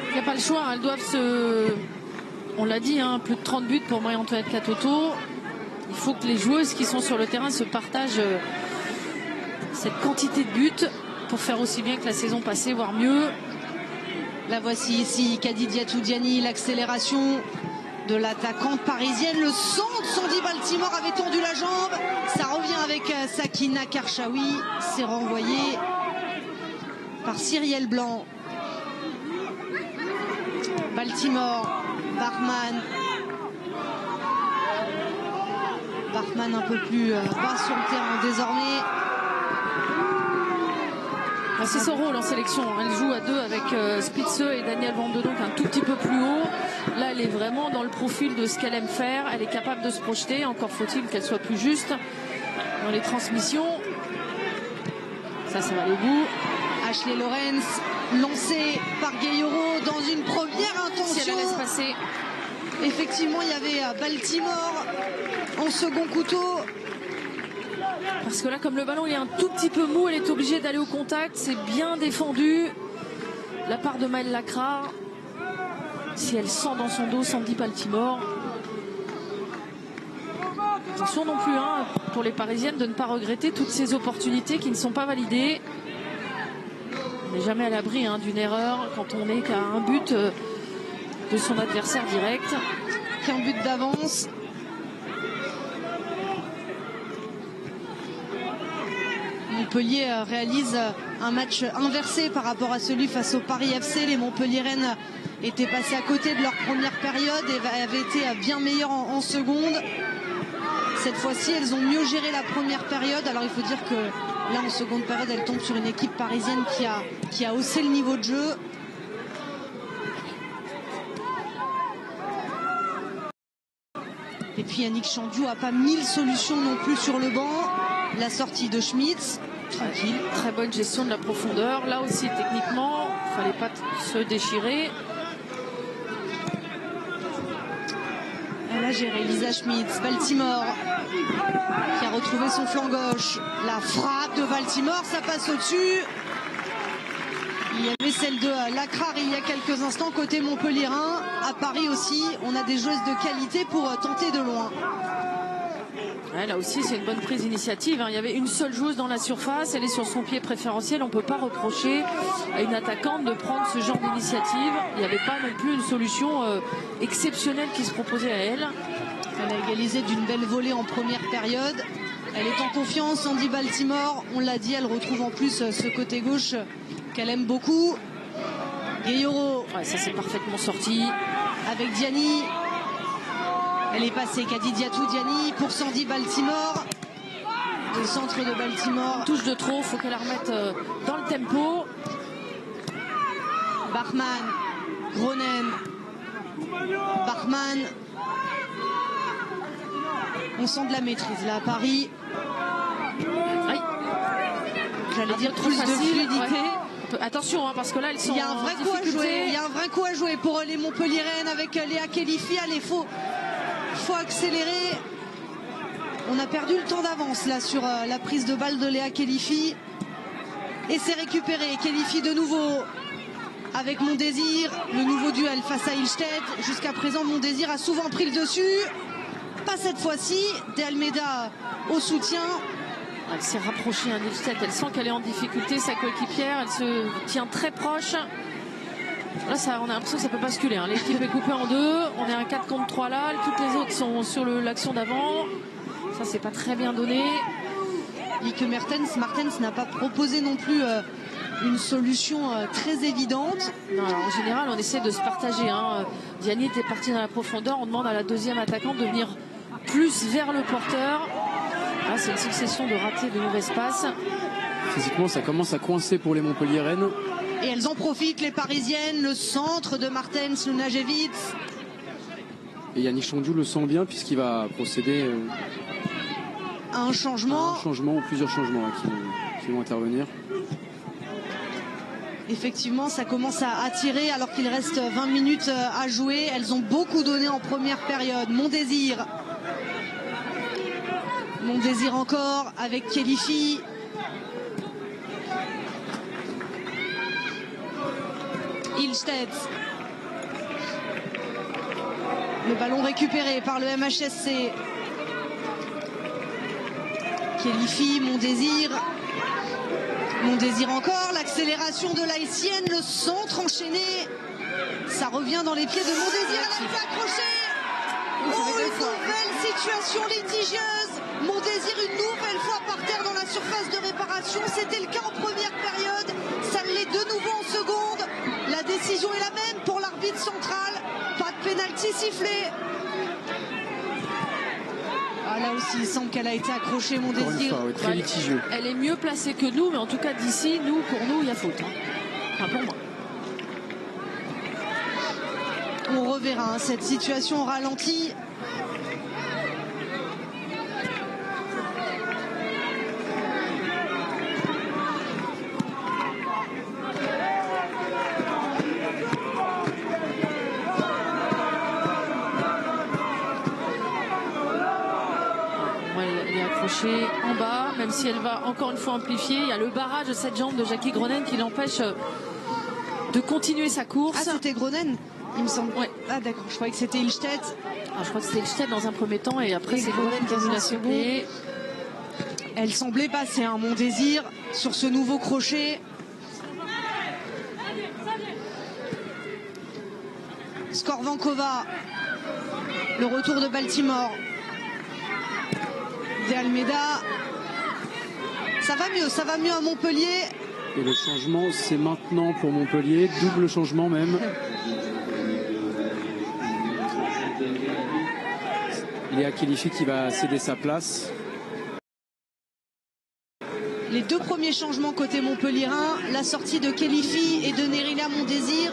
Il n'y a pas le choix, elles doivent se... On l'a dit, hein, plus de 30 buts pour Marie-Antoinette Katoto. Il faut que les joueuses qui sont sur le terrain se partagent cette quantité de buts pour faire aussi bien que la saison passée, voire mieux. La voici ici, Kadidiatou Diani, l'accélération de l'attaquante parisienne. Le centre, Sandy Baltimore avait tendu la jambe. Ça revient avec Sakina Karchaoui. C'est renvoyé par Cyrielle Blanc. Baltimore, Bachmann. Bachmann un peu plus bas sur le terrain désormais. C'est son rôle en sélection. Elle joue à deux avec Spitze et Daniel Van de Donk un tout petit peu plus haut. Là, elle est vraiment dans le profil de ce qu'elle aime faire. Elle est capable de se projeter. Encore faut-il qu'elle soit plus juste dans les transmissions. Ça va aller au bout. Ashley Lawrence, lancée par Gueyoro dans une première intention. Si elle laisse passer. Effectivement, il y avait Baltimore en second couteau. Parce que là, comme le ballon est un tout petit peu mou, elle est obligée d'aller au contact. C'est bien défendu. La part de Maëlle Lacra. Si elle sent dans son dos Sandy Baltimore. Attention non plus pour les Parisiennes de ne pas regretter toutes ces opportunités qui ne sont pas validées. On n'est jamais à l'abri d'une erreur quand on n'est qu'à un but de son adversaire direct. Qu'un but d'avance. Montpellier réalise un match inversé par rapport à celui face au Paris FC. Les Montpelliéraines étaient passées à côté de leur première période et avaient été bien meilleures en seconde. Cette fois-ci, elles ont mieux géré la première période. Alors il faut dire que là, en seconde période, elles tombent sur une équipe parisienne qui a haussé le niveau de jeu. Et puis Yannick Chandiou n'a pas 1000 solutions non plus sur le banc. La sortie de Schmitz, tranquille. Très bonne gestion de la profondeur. Là aussi, techniquement, il ne fallait pas se déchirer. Et là, j'ai Elisa Schmitz. Baltimore qui a retrouvé son flanc gauche. La frappe de Baltimore, ça passe au-dessus. Il y avait celle de Lacrar il y a quelques instants côté Montpellierin. À Paris aussi, on a des joueuses de qualité pour tenter de loin. Ouais, là aussi, c'est une bonne prise d'initiative. Il y avait une seule joueuse dans la surface. Elle est sur son pied préférentiel. On ne peut pas reprocher à une attaquante de prendre ce genre d'initiative. Il n'y avait pas non plus une solution exceptionnelle qui se proposait à elle. Elle a égalisé d'une belle volée en première période. Elle est en confiance, Sandy Baltimore. On l'a dit, elle retrouve en plus ce côté gauche qu'elle aime beaucoup. Gueyoro. Ouais, ça c'est parfaitement sorti. Avec Diani. Elle est passée, Kadidiatou Diani pour Sandy Baltimore. Le centre de Baltimore. Touche de trop, il faut qu'elle la remette dans le tempo. Bachmann, Gronen. Bachmann. On sent de la maîtrise là à Paris. Aïe. J'allais dire plus de fluidité. Ouais. Attention, parce que là, elles sont Il y a un vrai coup à jouer. Il y a un vrai coup à jouer pour les Montpelliéraines avec Léa Khelifi. Allez, faut accélérer. On a perdu le temps d'avance là sur la prise de balle de Léa Khelifi. Et c'est récupéré. Khelifi de nouveau avec Mondésir. Le nouveau duel face à Ilstedt. Jusqu'à présent, Mondésir a souvent pris le dessus. Pas cette fois-ci. De Almeida au soutien. Elle s'est rapprochée à Ilstedt. Elle sent qu'elle est en difficulté, sa coéquipière. Elle se tient très proche. Là, on a l'impression que ça peut basculer. L'équipe est coupée en deux. On est à 4 contre 3 là. Toutes les autres sont sur l'action d'avant. Ça, c'est pas très bien donné. Lieke Martens n'a pas proposé non plus une solution très évidente. Non, alors, en général, on essaie de se partager. Diani était partie dans la profondeur. On demande à la deuxième attaquante de venir plus vers le porteur. Là, c'est une succession de ratés, de mauvaises passes. Physiquement, ça commence à coincer pour les Montpelliéraines. Et elles en profitent, les Parisiennes. Le centre de Martens Lunajewicz. Et Yannick Chandiou le sent bien puisqu'il va procéder à un changement. Ou plusieurs changements qui vont intervenir. Effectivement, ça commence à attirer alors qu'il reste 20 minutes à jouer. Elles ont beaucoup donné en première période. Mondésir encore avec Khelifi. Ilstedt. Le ballon récupéré par le MHSC. Khelifi, Mondésir. Mon désir encore, l'accélération de l'Haïtienne, le centre enchaîné. Ça revient dans les pieds de Mon désir, elle a été accrochée. Oh, une nouvelle situation litigieuse. Mon désir une nouvelle fois par terre dans la surface de réparation. C'était le cas en première période. Ça l'est de nouveau en seconde. La décision est la même pour l'arbitre central. Pas de pénalty sifflé. Ah, là aussi, il semble qu'elle a été accrochée, Mon désir. Fois, ouais, très litigieux. Elle est mieux placée que nous, mais en tout cas d'ici, pour nous, il y a faute. Enfin, pour moi. On reverra cette situation au ralenti. Elle est accrochée en bas, même si elle va encore une fois amplifier. Il y a le barrage de cette jambe de Jackie Groenen qui l'empêche de continuer sa course. Ah, c'était Groenen, il me semble. Ouais. Ah, d'accord, je croyais que c'était Ilstedt. Ah, je crois que c'était Ilstedt dans un premier temps et après c'est Groenen qui a mis la seconde. Elle semblait passer un Mon désir sur ce nouveau crochet. Skorvankova, le retour de Baltimore. De Almeida. Ça va mieux à Montpellier. Et le changement, c'est maintenant pour Montpellier. Double changement même. Léa Khélifi qui va céder sa place. Les deux premiers changements côté montpelliérain, la sortie de Khélifi et de Nerila Mon désir.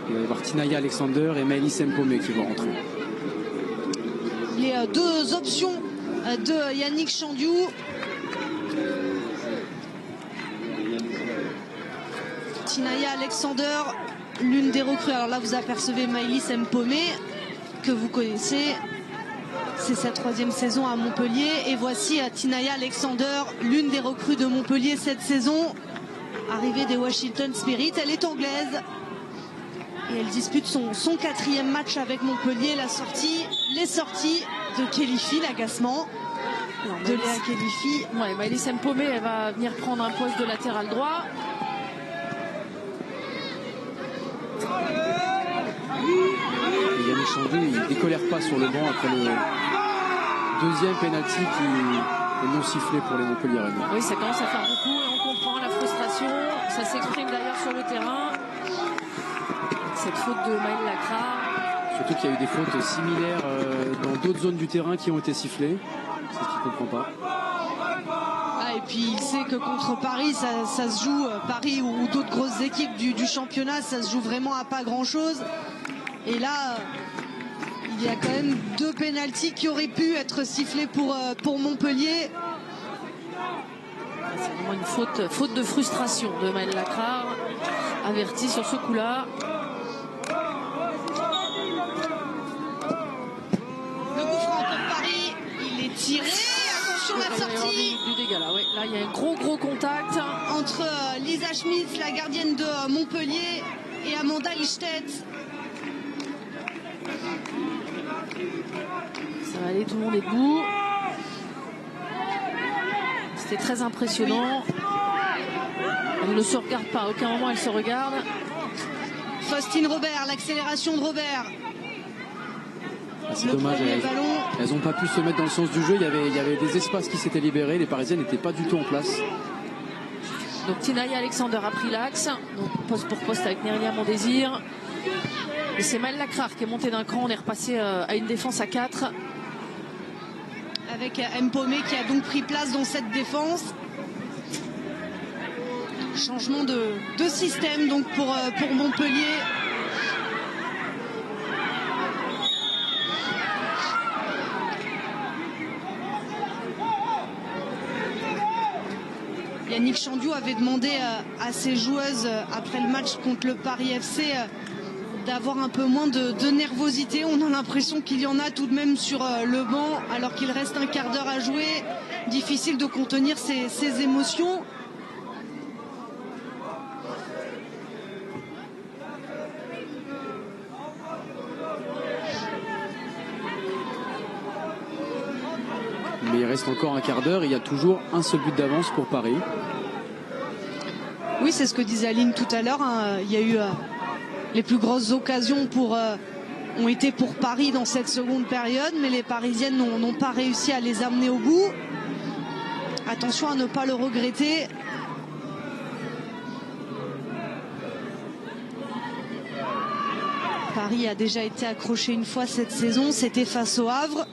Il va y avoir Tinaya Alexander et Maëlys Mpomé qui vont rentrer. Les deux options de Yannick Chandiou. Tinaya Alexander, l'une des recrues. Alors là, vous apercevez Maëlys Mpomé, que vous connaissez. C'est sa 3e saison à Montpellier. Et voici Tinaya Alexander, l'une des recrues de Montpellier cette saison. Arrivée des Washington Spirit. Elle est anglaise. Et elle dispute son 4e match avec Montpellier. Les sorties de Khélifi, l'agacement de Léa Khélifi. Ouais, Maëlys Mpomé, elle va venir prendre un poste de latéral droit. Et Yannick Chandiou, il décolère pas sur le banc après le deuxième penalty qui est non sifflé pour les Montpelliéraines. Oui, ça commence à faire beaucoup et on comprend la frustration. Ça s'exprime d'ailleurs sur le terrain. Cette faute de Maël Lacra. Surtout qu'il y a eu des fautes similaires dans d'autres zones du terrain qui ont été sifflées. C'est ce qu'il ne comprend pas. Ah, et puis il sait que contre Paris, ça se joue, Paris ou d'autres grosses équipes du championnat, ça se joue vraiment à pas grand chose. Et là, il y a quand même 2 pénaltys qui auraient pu être sifflés pour Montpellier. C'est vraiment une faute de frustration de Maël Lacra, averti sur ce coup-là. Le coup franc pour Paris, il est tiré. Attention la sortie. Du dégât là, ouais. Là il y a un gros contact entre Lisa Schmitz, la gardienne de Montpellier, et Amanda Ilstedt. Ça va aller, tout le monde est debout. C'était très impressionnant. Elle ne se regarde pas, à aucun moment elle se regarde. Faustine Robert, l'accélération de Robert. C'est dommage, elles n'ont pas pu se mettre dans le sens du jeu. Il y avait des espaces qui s'étaient libérés. Les Parisiennes n'étaient pas du tout en place. Donc Tinaya Alexander a pris l'axe, poste pour poste avec Nerila Mon désir. Et c'est Maël Lacra qui est monté d'un cran. On est repassé à une défense à 4. Avec Mpomé qui a donc pris place dans cette défense. Changement de système donc pour Montpellier. Yannick Chandiou avait demandé à ses joueuses après le match contre le Paris FC d'avoir un peu moins de nervosité. On a l'impression qu'il y en a tout de même sur le banc alors qu'il reste un quart d'heure à jouer. Difficile de contenir ses émotions. Mais il reste encore un quart d'heure. Il y a toujours un seul but d'avance pour Paris. Oui, c'est ce que disait Aline tout à l'heure. Hein. Il y a eu les plus grosses occasions ont été pour Paris dans cette seconde période, mais les Parisiennes n'ont pas réussi à les amener au bout. Attention à ne pas le regretter. Paris a déjà été accroché une fois cette saison, c'était face au Havre.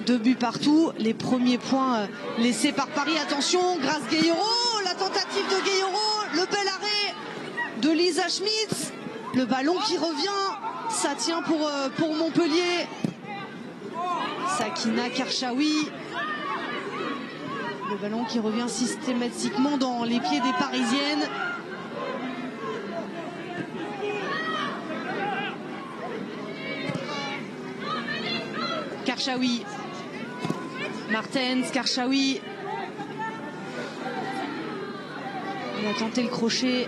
2 buts partout, les premiers points laissés par Paris. Attention, Grace Gayoro, la tentative de Gayoro, le bel arrêt de Lisa Schmitz. Le ballon qui revient, ça tient pour Montpellier. Sakina Karchaoui. Le ballon qui revient systématiquement dans les pieds des Parisiennes. Karchaoui. Martens, Karchaoui. Elle a tenté le crochet.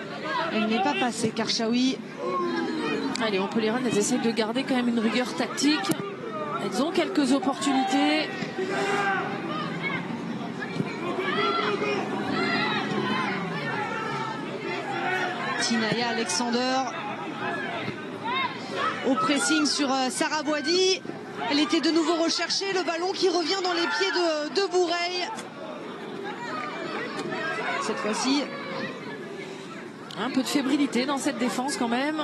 Elle n'est pas passée, Karchaoui. Allez, Montpellier-Rennes, elles essayent de garder quand même une rigueur tactique. Elles ont quelques opportunités. Tinaya Alexander au pressing sur Sarah Boidi. Elle était de nouveau recherchée. Le ballon qui revient dans les pieds de Boureille. Cette fois-ci, un peu de fébrilité dans cette défense quand même.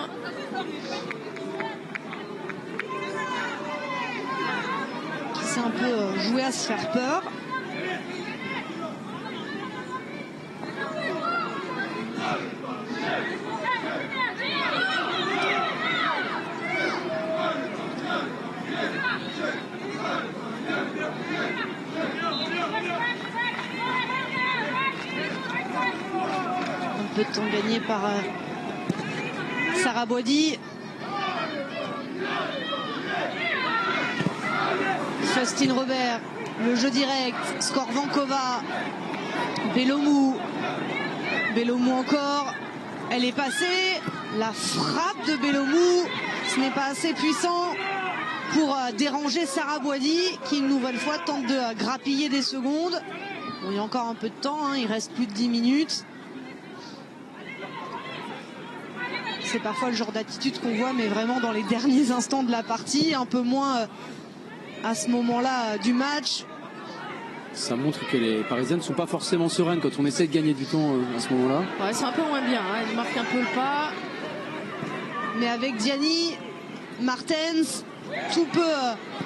Qui s'est un peu joué à se faire peur. Un peu de temps gagné par Sarah Boidi. Justine Robert, le jeu direct, Skorvankova, Belomou. Belomou encore, elle est passée. La frappe de Belomou, ce n'est pas assez puissant pour déranger Sarah Boidi qui une nouvelle fois tente de grappiller des secondes. Bon, il y a encore un peu de temps, hein, il reste plus de 10 minutes. C'est parfois le genre d'attitude qu'on voit, mais vraiment dans les derniers instants de la partie, un peu moins à ce moment-là du match. Ça montre que les Parisiennes ne sont pas forcément sereines quand on essaie de gagner du temps à ce moment-là. Ouais, c'est un peu moins bien, hein. Elle marque un peu le pas. Mais avec Diani, Martens, tout peut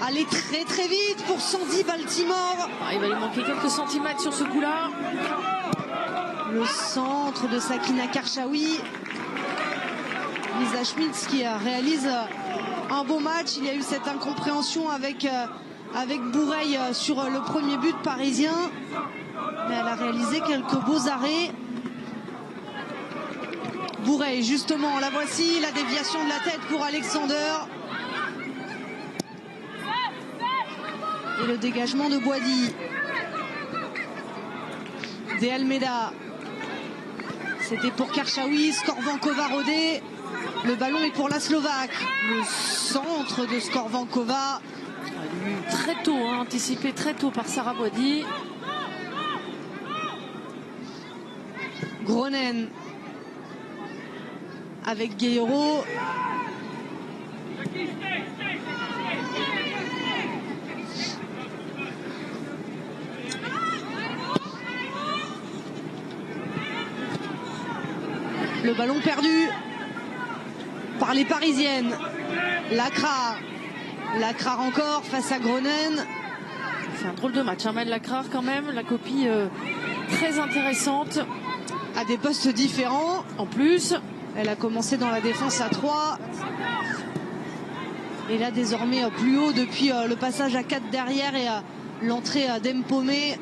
aller très très vite pour Sandy Baltimore. Il va lui manquer quelques centimètres sur ce coup-là. Le centre de Sakina Karchaoui. Lisa Schmitz qui réalise un beau match. Il y a eu cette incompréhension avec Boureille sur le premier but parisien. Mais elle a réalisé quelques beaux arrêts. Boureille, justement, la voici, la déviation de la tête pour Alexander. Et le dégagement de Boidi. De Almeida. C'était pour Karchaoui, Skorvankova rodé. Le ballon est pour la Slovaque. Le centre de Skorvankova. Très tôt, hein, anticipé très tôt par Sarah Boidi. Gronen avec Gayoro. Le ballon perdu par les Parisiennes. Lacrar encore face à Gronen. C'est un drôle de match, hein, Maëlle Lacrar quand même. La copie très intéressante. À des postes différents. En plus, elle a commencé dans la défense à 3. Et là désormais plus haut depuis le passage à 4 derrière et l'entrée d'Empomé.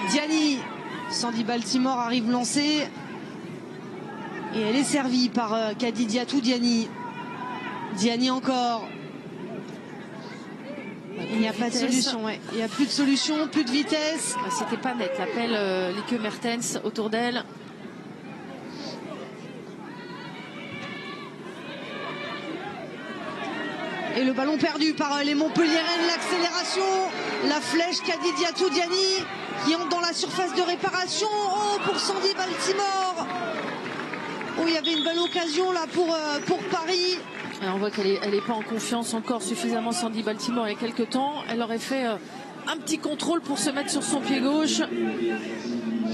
Diani. Sandy Baltimore arrive lancée. Et elle est servie par Kadidiatou Diani. Diani encore. Il n'y a pas de solution. Ouais. Il n'y a plus de solution, plus de vitesse. C'était pas net. L'appel Lieke Mertens autour d'elle. Et le ballon perdu par les Montpelliéraines, l'accélération, la flèche Kadidiatou Diani qui entre dans la surface de réparation. Oh, pour Sandy Baltimore. Oh, il y avait une belle occasion là pour Paris. Alors on voit qu'elle est pas en confiance encore suffisamment, Sandy Baltimore. Il y a quelques temps, elle aurait fait un petit contrôle pour se mettre sur son pied gauche.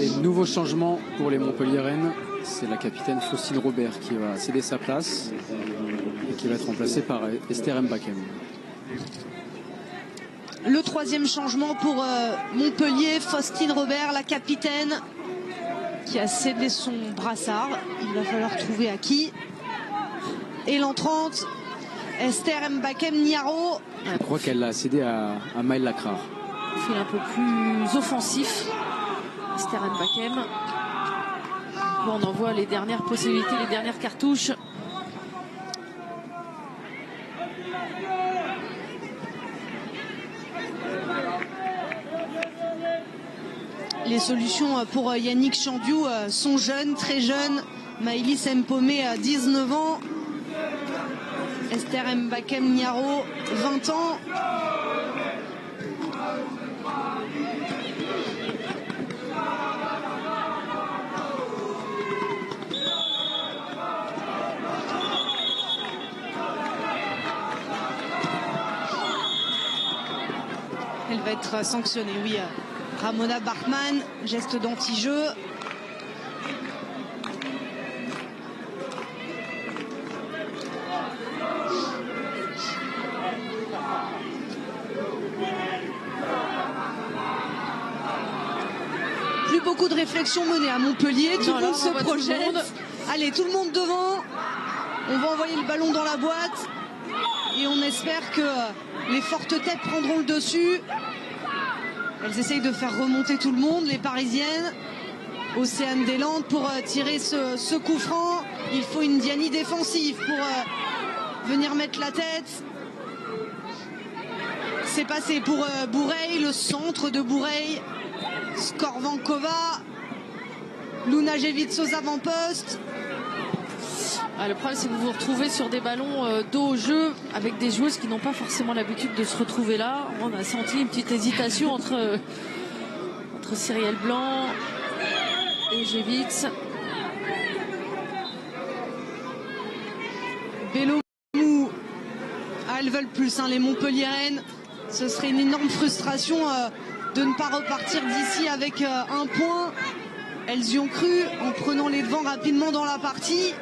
Et nouveau changement pour les Montpelliéraines, c'est la capitaine Faustine Robert qui va céder sa place et qui va être remplacée par Esther Mbakem. Le troisième changement pour Montpellier, Faustine Robert, la capitaine, qui a cédé son brassard. Il va falloir trouver à qui. Et l'entrante, Esther Mbakem Niaro. Je crois qu'elle l'a cédé à Maëlle Lacrar. Fil un peu plus offensif, Esther Mbakem. Bon, on en voit les dernières possibilités, les dernières cartouches. Les solutions pour Yannick Chandiou sont jeunes, très jeunes. Maëlys Mpomé à 19 ans. Esther Mbakem Niaro, 20 ans. Elle va être sanctionnée, oui. Ramona Bachmann, geste d'anti-jeu. Plus beaucoup de réflexions menées à Montpellier, tout le monde se projette. Allez, tout le monde devant. On va envoyer le ballon dans la boîte. Et on espère que les fortes têtes prendront le dessus. Elles essayent de faire remonter tout le monde, les Parisiennes. Océane Deslandes pour tirer ce coup franc. Il faut une Diani défensive pour venir mettre la tête. C'est passé pour Boureille, le centre de Boureille. Skorvankova. Lunajevic aux avant-postes. Le problème, c'est que vous vous retrouvez sur des ballons dos au jeu avec des joueuses qui n'ont pas forcément l'habitude de se retrouver là. On a senti une petite hésitation entre Cyrielle Blanc et Jevitz. Bellomou. Elles veulent plus, hein, les Montpelliéraines. Ce serait une énorme frustration de ne pas repartir d'ici avec un point. Elles y ont cru en prenant les devants rapidement dans la partie.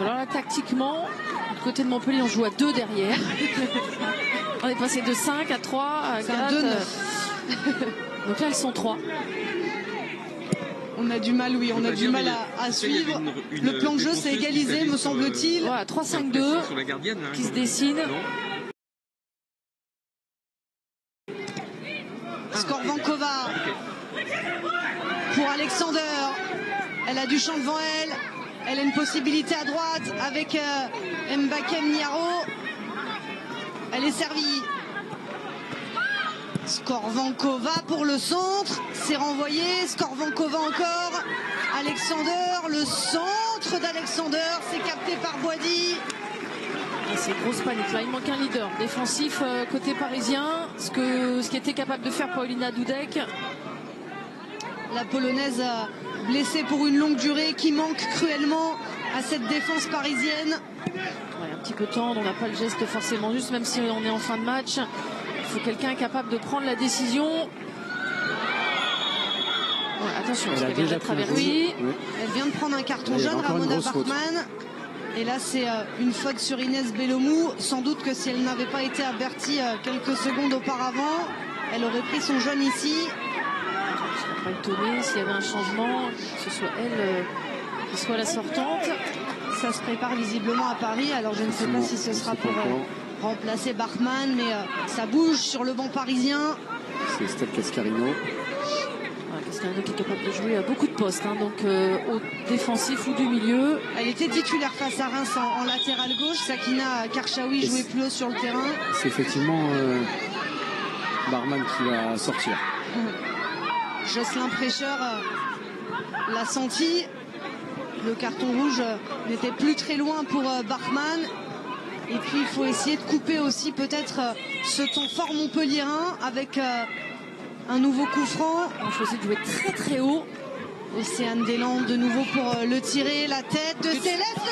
Alors là, tactiquement, du côté de Montpellier, on joue à 2 derrière. On est passé de 5 à 3 à 4. Donc là, elles sont 3. On a du mal, oui, on a du mal à suivre. Le plan de jeu s'est égalisé, me semble-t-il. Voilà, 3-5-2 qui se dessine. Skorvankova pour Alexander. Elle a du champ devant elle. Elle a une possibilité à droite avec Mbakem Niaro. Elle est servie. Skorvankova pour le centre. C'est renvoyé. Skorvankova encore. Alexander. Le centre d'Alexander. C'est capté par Boisdy. C'est grosse panique. Là, il manque un leader défensif côté parisien. Ce qu'était capable de faire Paulina Dudek. La Polonaise blessée pour une longue durée qui manque cruellement à cette défense parisienne. Ouais, un petit peu de temps, on n'a pas le geste forcément juste, même si on est en fin de match. Il faut quelqu'un capable de prendre la décision. Ouais, attention, parce qu'elle vient d'être avertie. Oui. Elle vient de prendre un carton jaune, Ramona Bachmann. Et là, c'est une faute sur Inès Bellomou. Sans doute que si elle n'avait pas été avertie quelques secondes auparavant, elle aurait pris son jaune ici. Je ne serais pas étonnée s'il y avait un changement, que ce soit elle qui soit la sortante. Ça se prépare visiblement à Paris. Alors je ne sais pas si ce sera pour remplacer Bachmann, mais ça bouge sur le banc parisien. C'est Estelle Cascarino. Cascarino qui est capable de jouer à beaucoup de postes, hein, donc au défensif ou du milieu. Elle était titulaire face à Reims en latéral gauche. Sakina Karchaoui jouait plus haut sur le terrain. C'est effectivement Barman qui va sortir. Jocelyn Prêcheur l'a senti. Le carton rouge n'était plus très loin pour Bachmann. Et puis il faut essayer de couper aussi peut-être ce temps fort montpelliérain avec un nouveau coup franc. On choisit de jouer très très haut. Océane Deslandes de nouveau pour le tirer. La tête de Céleste.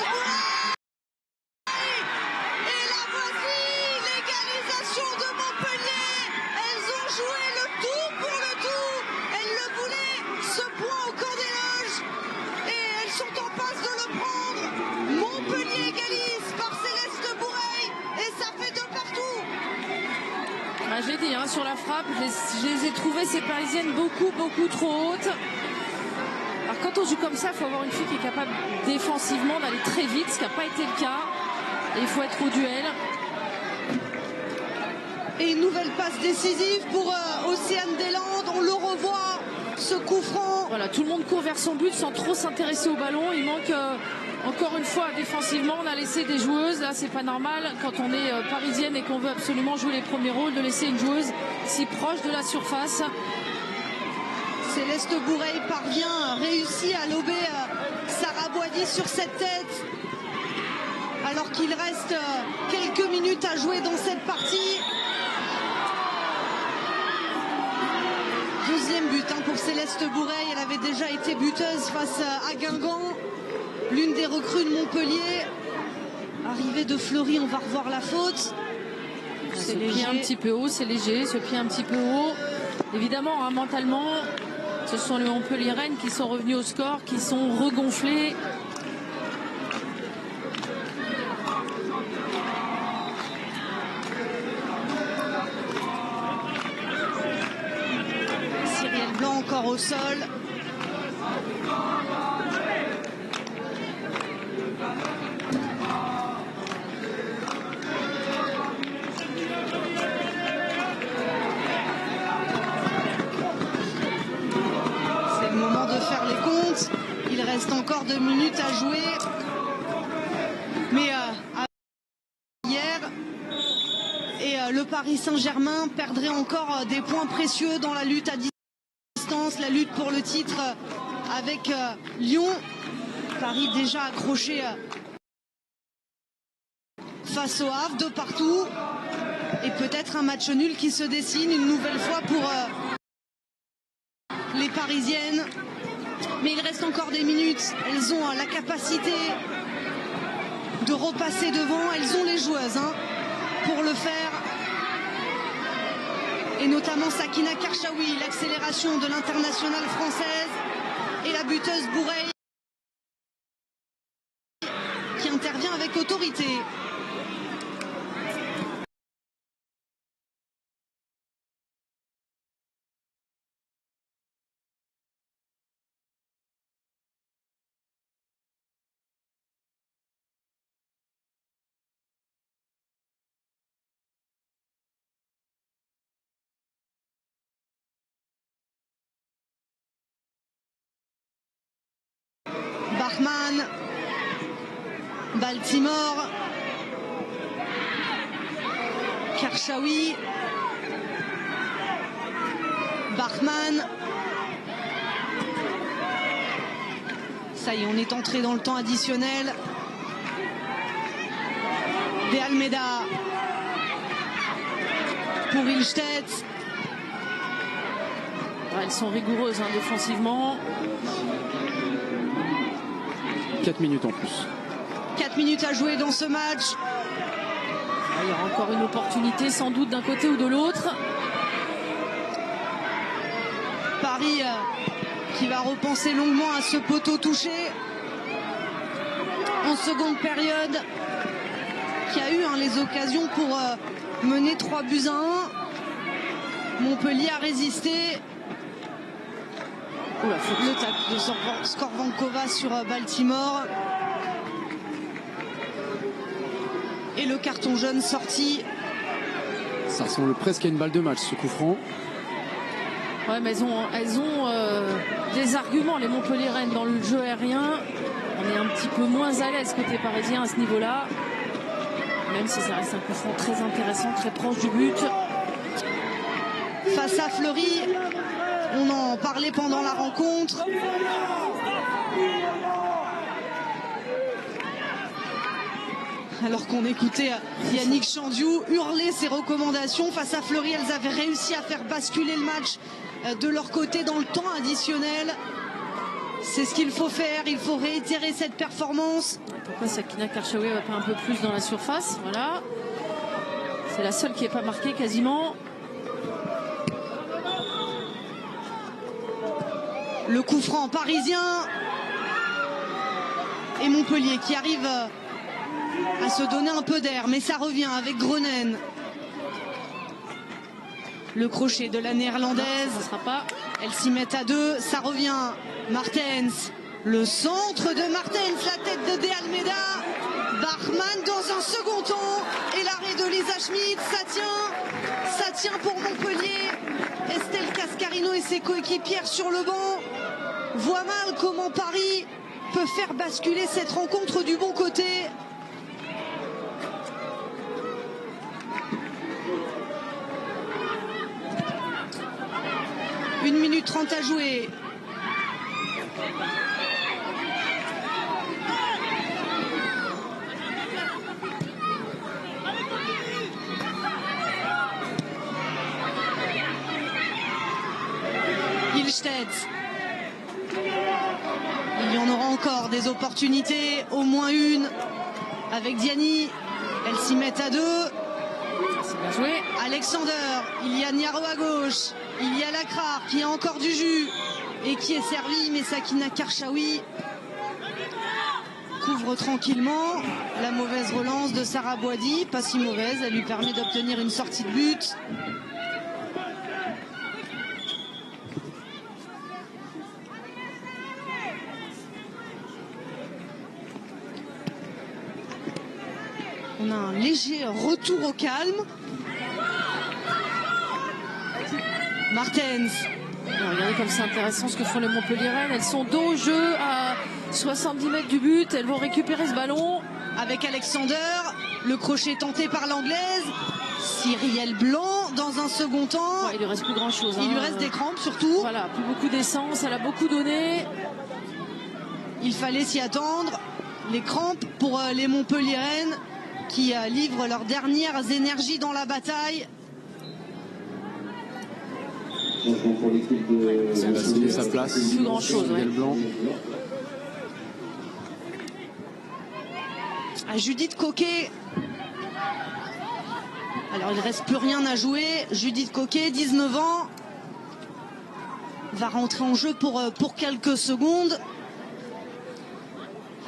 J'ai dit, hein, sur la frappe, je les ai trouvées, ces Parisiennes, beaucoup trop hautes. Alors quand on joue comme ça, il faut avoir une fille qui est capable défensivement d'aller très vite, ce qui n'a pas été le cas. Et il faut être au duel. Et une nouvelle passe décisive pour Océane Deslandes. On le revoit, ce coup franc. Voilà, tout le monde court vers son but sans trop s'intéresser au ballon. Il manque encore une fois défensivement. On a laissé des joueuses. Là, c'est pas normal quand on est parisienne et qu'on veut absolument jouer les premiers rôles de laisser une joueuse si proche de la surface. Céleste Boureille réussit à lober Sarah Boilly sur cette tête. Alors qu'il reste quelques minutes à jouer dans cette partie. Deuxième but pour Céleste Boureille. Elle avait déjà été buteuse face à Guingamp. L'une des recrues de Montpellier. Arrivée de Fleury, on va revoir la faute. C'est léger. Un petit peu haut, c'est léger. Ce pied un petit peu haut. Évidemment, hein, mentalement, ce sont les Montpelliéraines qui sont revenus au score, qui sont regonflés. Cyrielle Blanc encore au sol. Il reste encore 2 minutes à jouer. Mais hier, et le Paris Saint-Germain perdrait encore des points précieux dans la lutte à distance, la lutte pour le titre avec Lyon. Paris déjà accroché face au Havre, de partout. Et peut-être un match nul qui se dessine une nouvelle fois pour les Parisiennes. Mais il reste encore des minutes. Elles ont la capacité de repasser devant. Elles ont les joueuses pour le faire. Et notamment Sakina Karchaoui, l'accélération de l'internationale française. Et la buteuse Boureille qui intervient avec autorité. Bachmann, Baltimore, Karchaoui, Bachmann. Ça y est, on est entré dans le temps additionnel. De Almeida pour Ilstedt. Elles sont rigoureuses défensivement. 4 minutes en plus. 4 minutes à jouer dans ce match. Il y aura encore une opportunité sans doute d'un côté ou de l'autre. Paris qui va repenser longuement à ce poteau touché en seconde période, qui a eu les occasions pour mener 3-1. Montpellier a résisté. Le tacle de Skorvankova sur Baltimore. Et le carton jaune sorti. Ça ressemble presque à une balle de match, ce coup franc. Ouais, mais elles ont des arguments, les Montpelliéraines, dans le jeu aérien. On est un petit peu moins à l'aise côté parisien à ce niveau-là. Même si ça reste un coup franc très intéressant, très proche du but. Face à Fleury, on en parlait pendant la rencontre. Alors qu'on écoutait Yannick Chandiou hurler ses recommandations face à Fleury, elles avaient réussi à faire basculer le match de leur côté dans le temps additionnel. C'est ce qu'il faut faire, il faut réitérer cette performance. Pourquoi Sakina Karchaoui va pas un peu plus dans la surface? Voilà. C'est la seule qui n'est pas marquée quasiment. Le coup franc parisien. Et Montpellier qui arrive à se donner un peu d'air, mais ça revient avec Groenen. Le crochet de la néerlandaise. Non, ça sera pas. Elle s'y met à 2, ça revient. Martens, le centre de Martens, la tête de De Almeida. Bachmann dans un second temps. Et l'arrêt de Lisa Schmidt, ça tient pour Montpellier. Estelle Cascarino et ses coéquipières sur le banc voient mal comment Paris peut faire basculer cette rencontre du bon côté. Une minute 30 à jouer. Ilstedt. Il y en aura encore des opportunités, au moins une avec Diani. Elle s'y met à 2. C'est bien joué. Alexander, il y a Niaro à gauche, il y a Lacrar qui a encore du jus et qui est servi, mais Sakina Karchaoui couvre tranquillement. La mauvaise relance de Sarah Boidi, pas si mauvaise, elle lui permet d'obtenir une sortie de but. On a un léger retour au calme. Martens. Regardez comme c'est intéressant ce que font les Montpelliéraines. Elles sont dos au jeu à 70 mètres du but. Elles vont récupérer ce ballon. Avec Alexander, le crochet tenté par l'anglaise. Cyrielle Blanc dans un second temps. Ouais, il lui reste plus grand chose. Il lui reste des crampes surtout. Voilà, plus beaucoup d'essence. Elle a beaucoup donné. Il fallait s'y attendre. Les crampes pour les Montpelliéraines qui livrent leurs dernières énergies dans la bataille. Elle va céder sa place. Plus grand chose. Ouais. Blanc. À Judith Coquet. Alors il ne reste plus rien à jouer. Judith Coquet, 19 ans, va rentrer en jeu pour quelques secondes.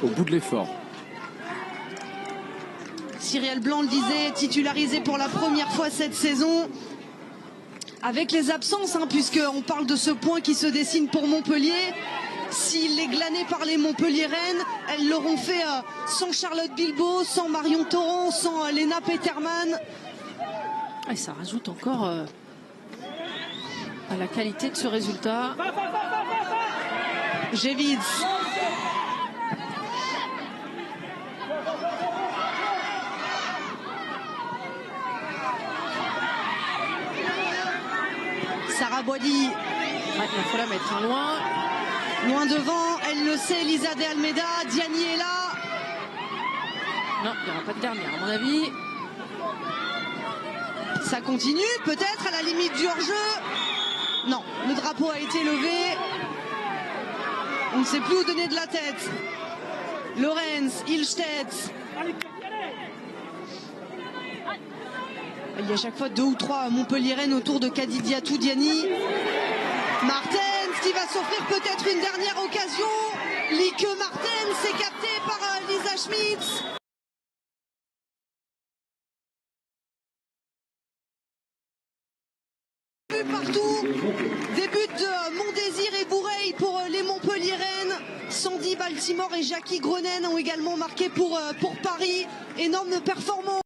Au bout de l'effort. Cyrielle Blanc le disait, titularisée pour la première fois cette saison. Avec les absences, puisqu'on parle de ce point qui se dessine pour Montpellier. S'il est glané par les Montpelliéraines, elles l'auront fait sans Charlotte Bilbao, sans Marion Torrent, sans Léna Peterman. Et ça rajoute encore à la qualité de ce résultat. Gévids. Sarah Boidi. Ouais, il faut la mettre loin. Loin devant, elle le sait, Lisa De Almeida. Diani est là. Non, il n'y aura pas de dernière, à mon avis. Ça continue, peut-être à la limite du hors-jeu. Non, le drapeau a été levé. On ne sait plus où donner de la tête. Lorenz, Ilstedt. Il y a à chaque fois 2 ou 3 Montpelliéraines autour de Kadidiatou Diani. Martens qui va s'offrir peut-être une dernière occasion. Lieke Martens est capté par Lisa Schmidt. Partout, des buts de Montdésir et Bourreil pour les Montpelliéraines. Sandy Baltimore et Jackie Groenen ont également marqué pour Paris. Énorme performance.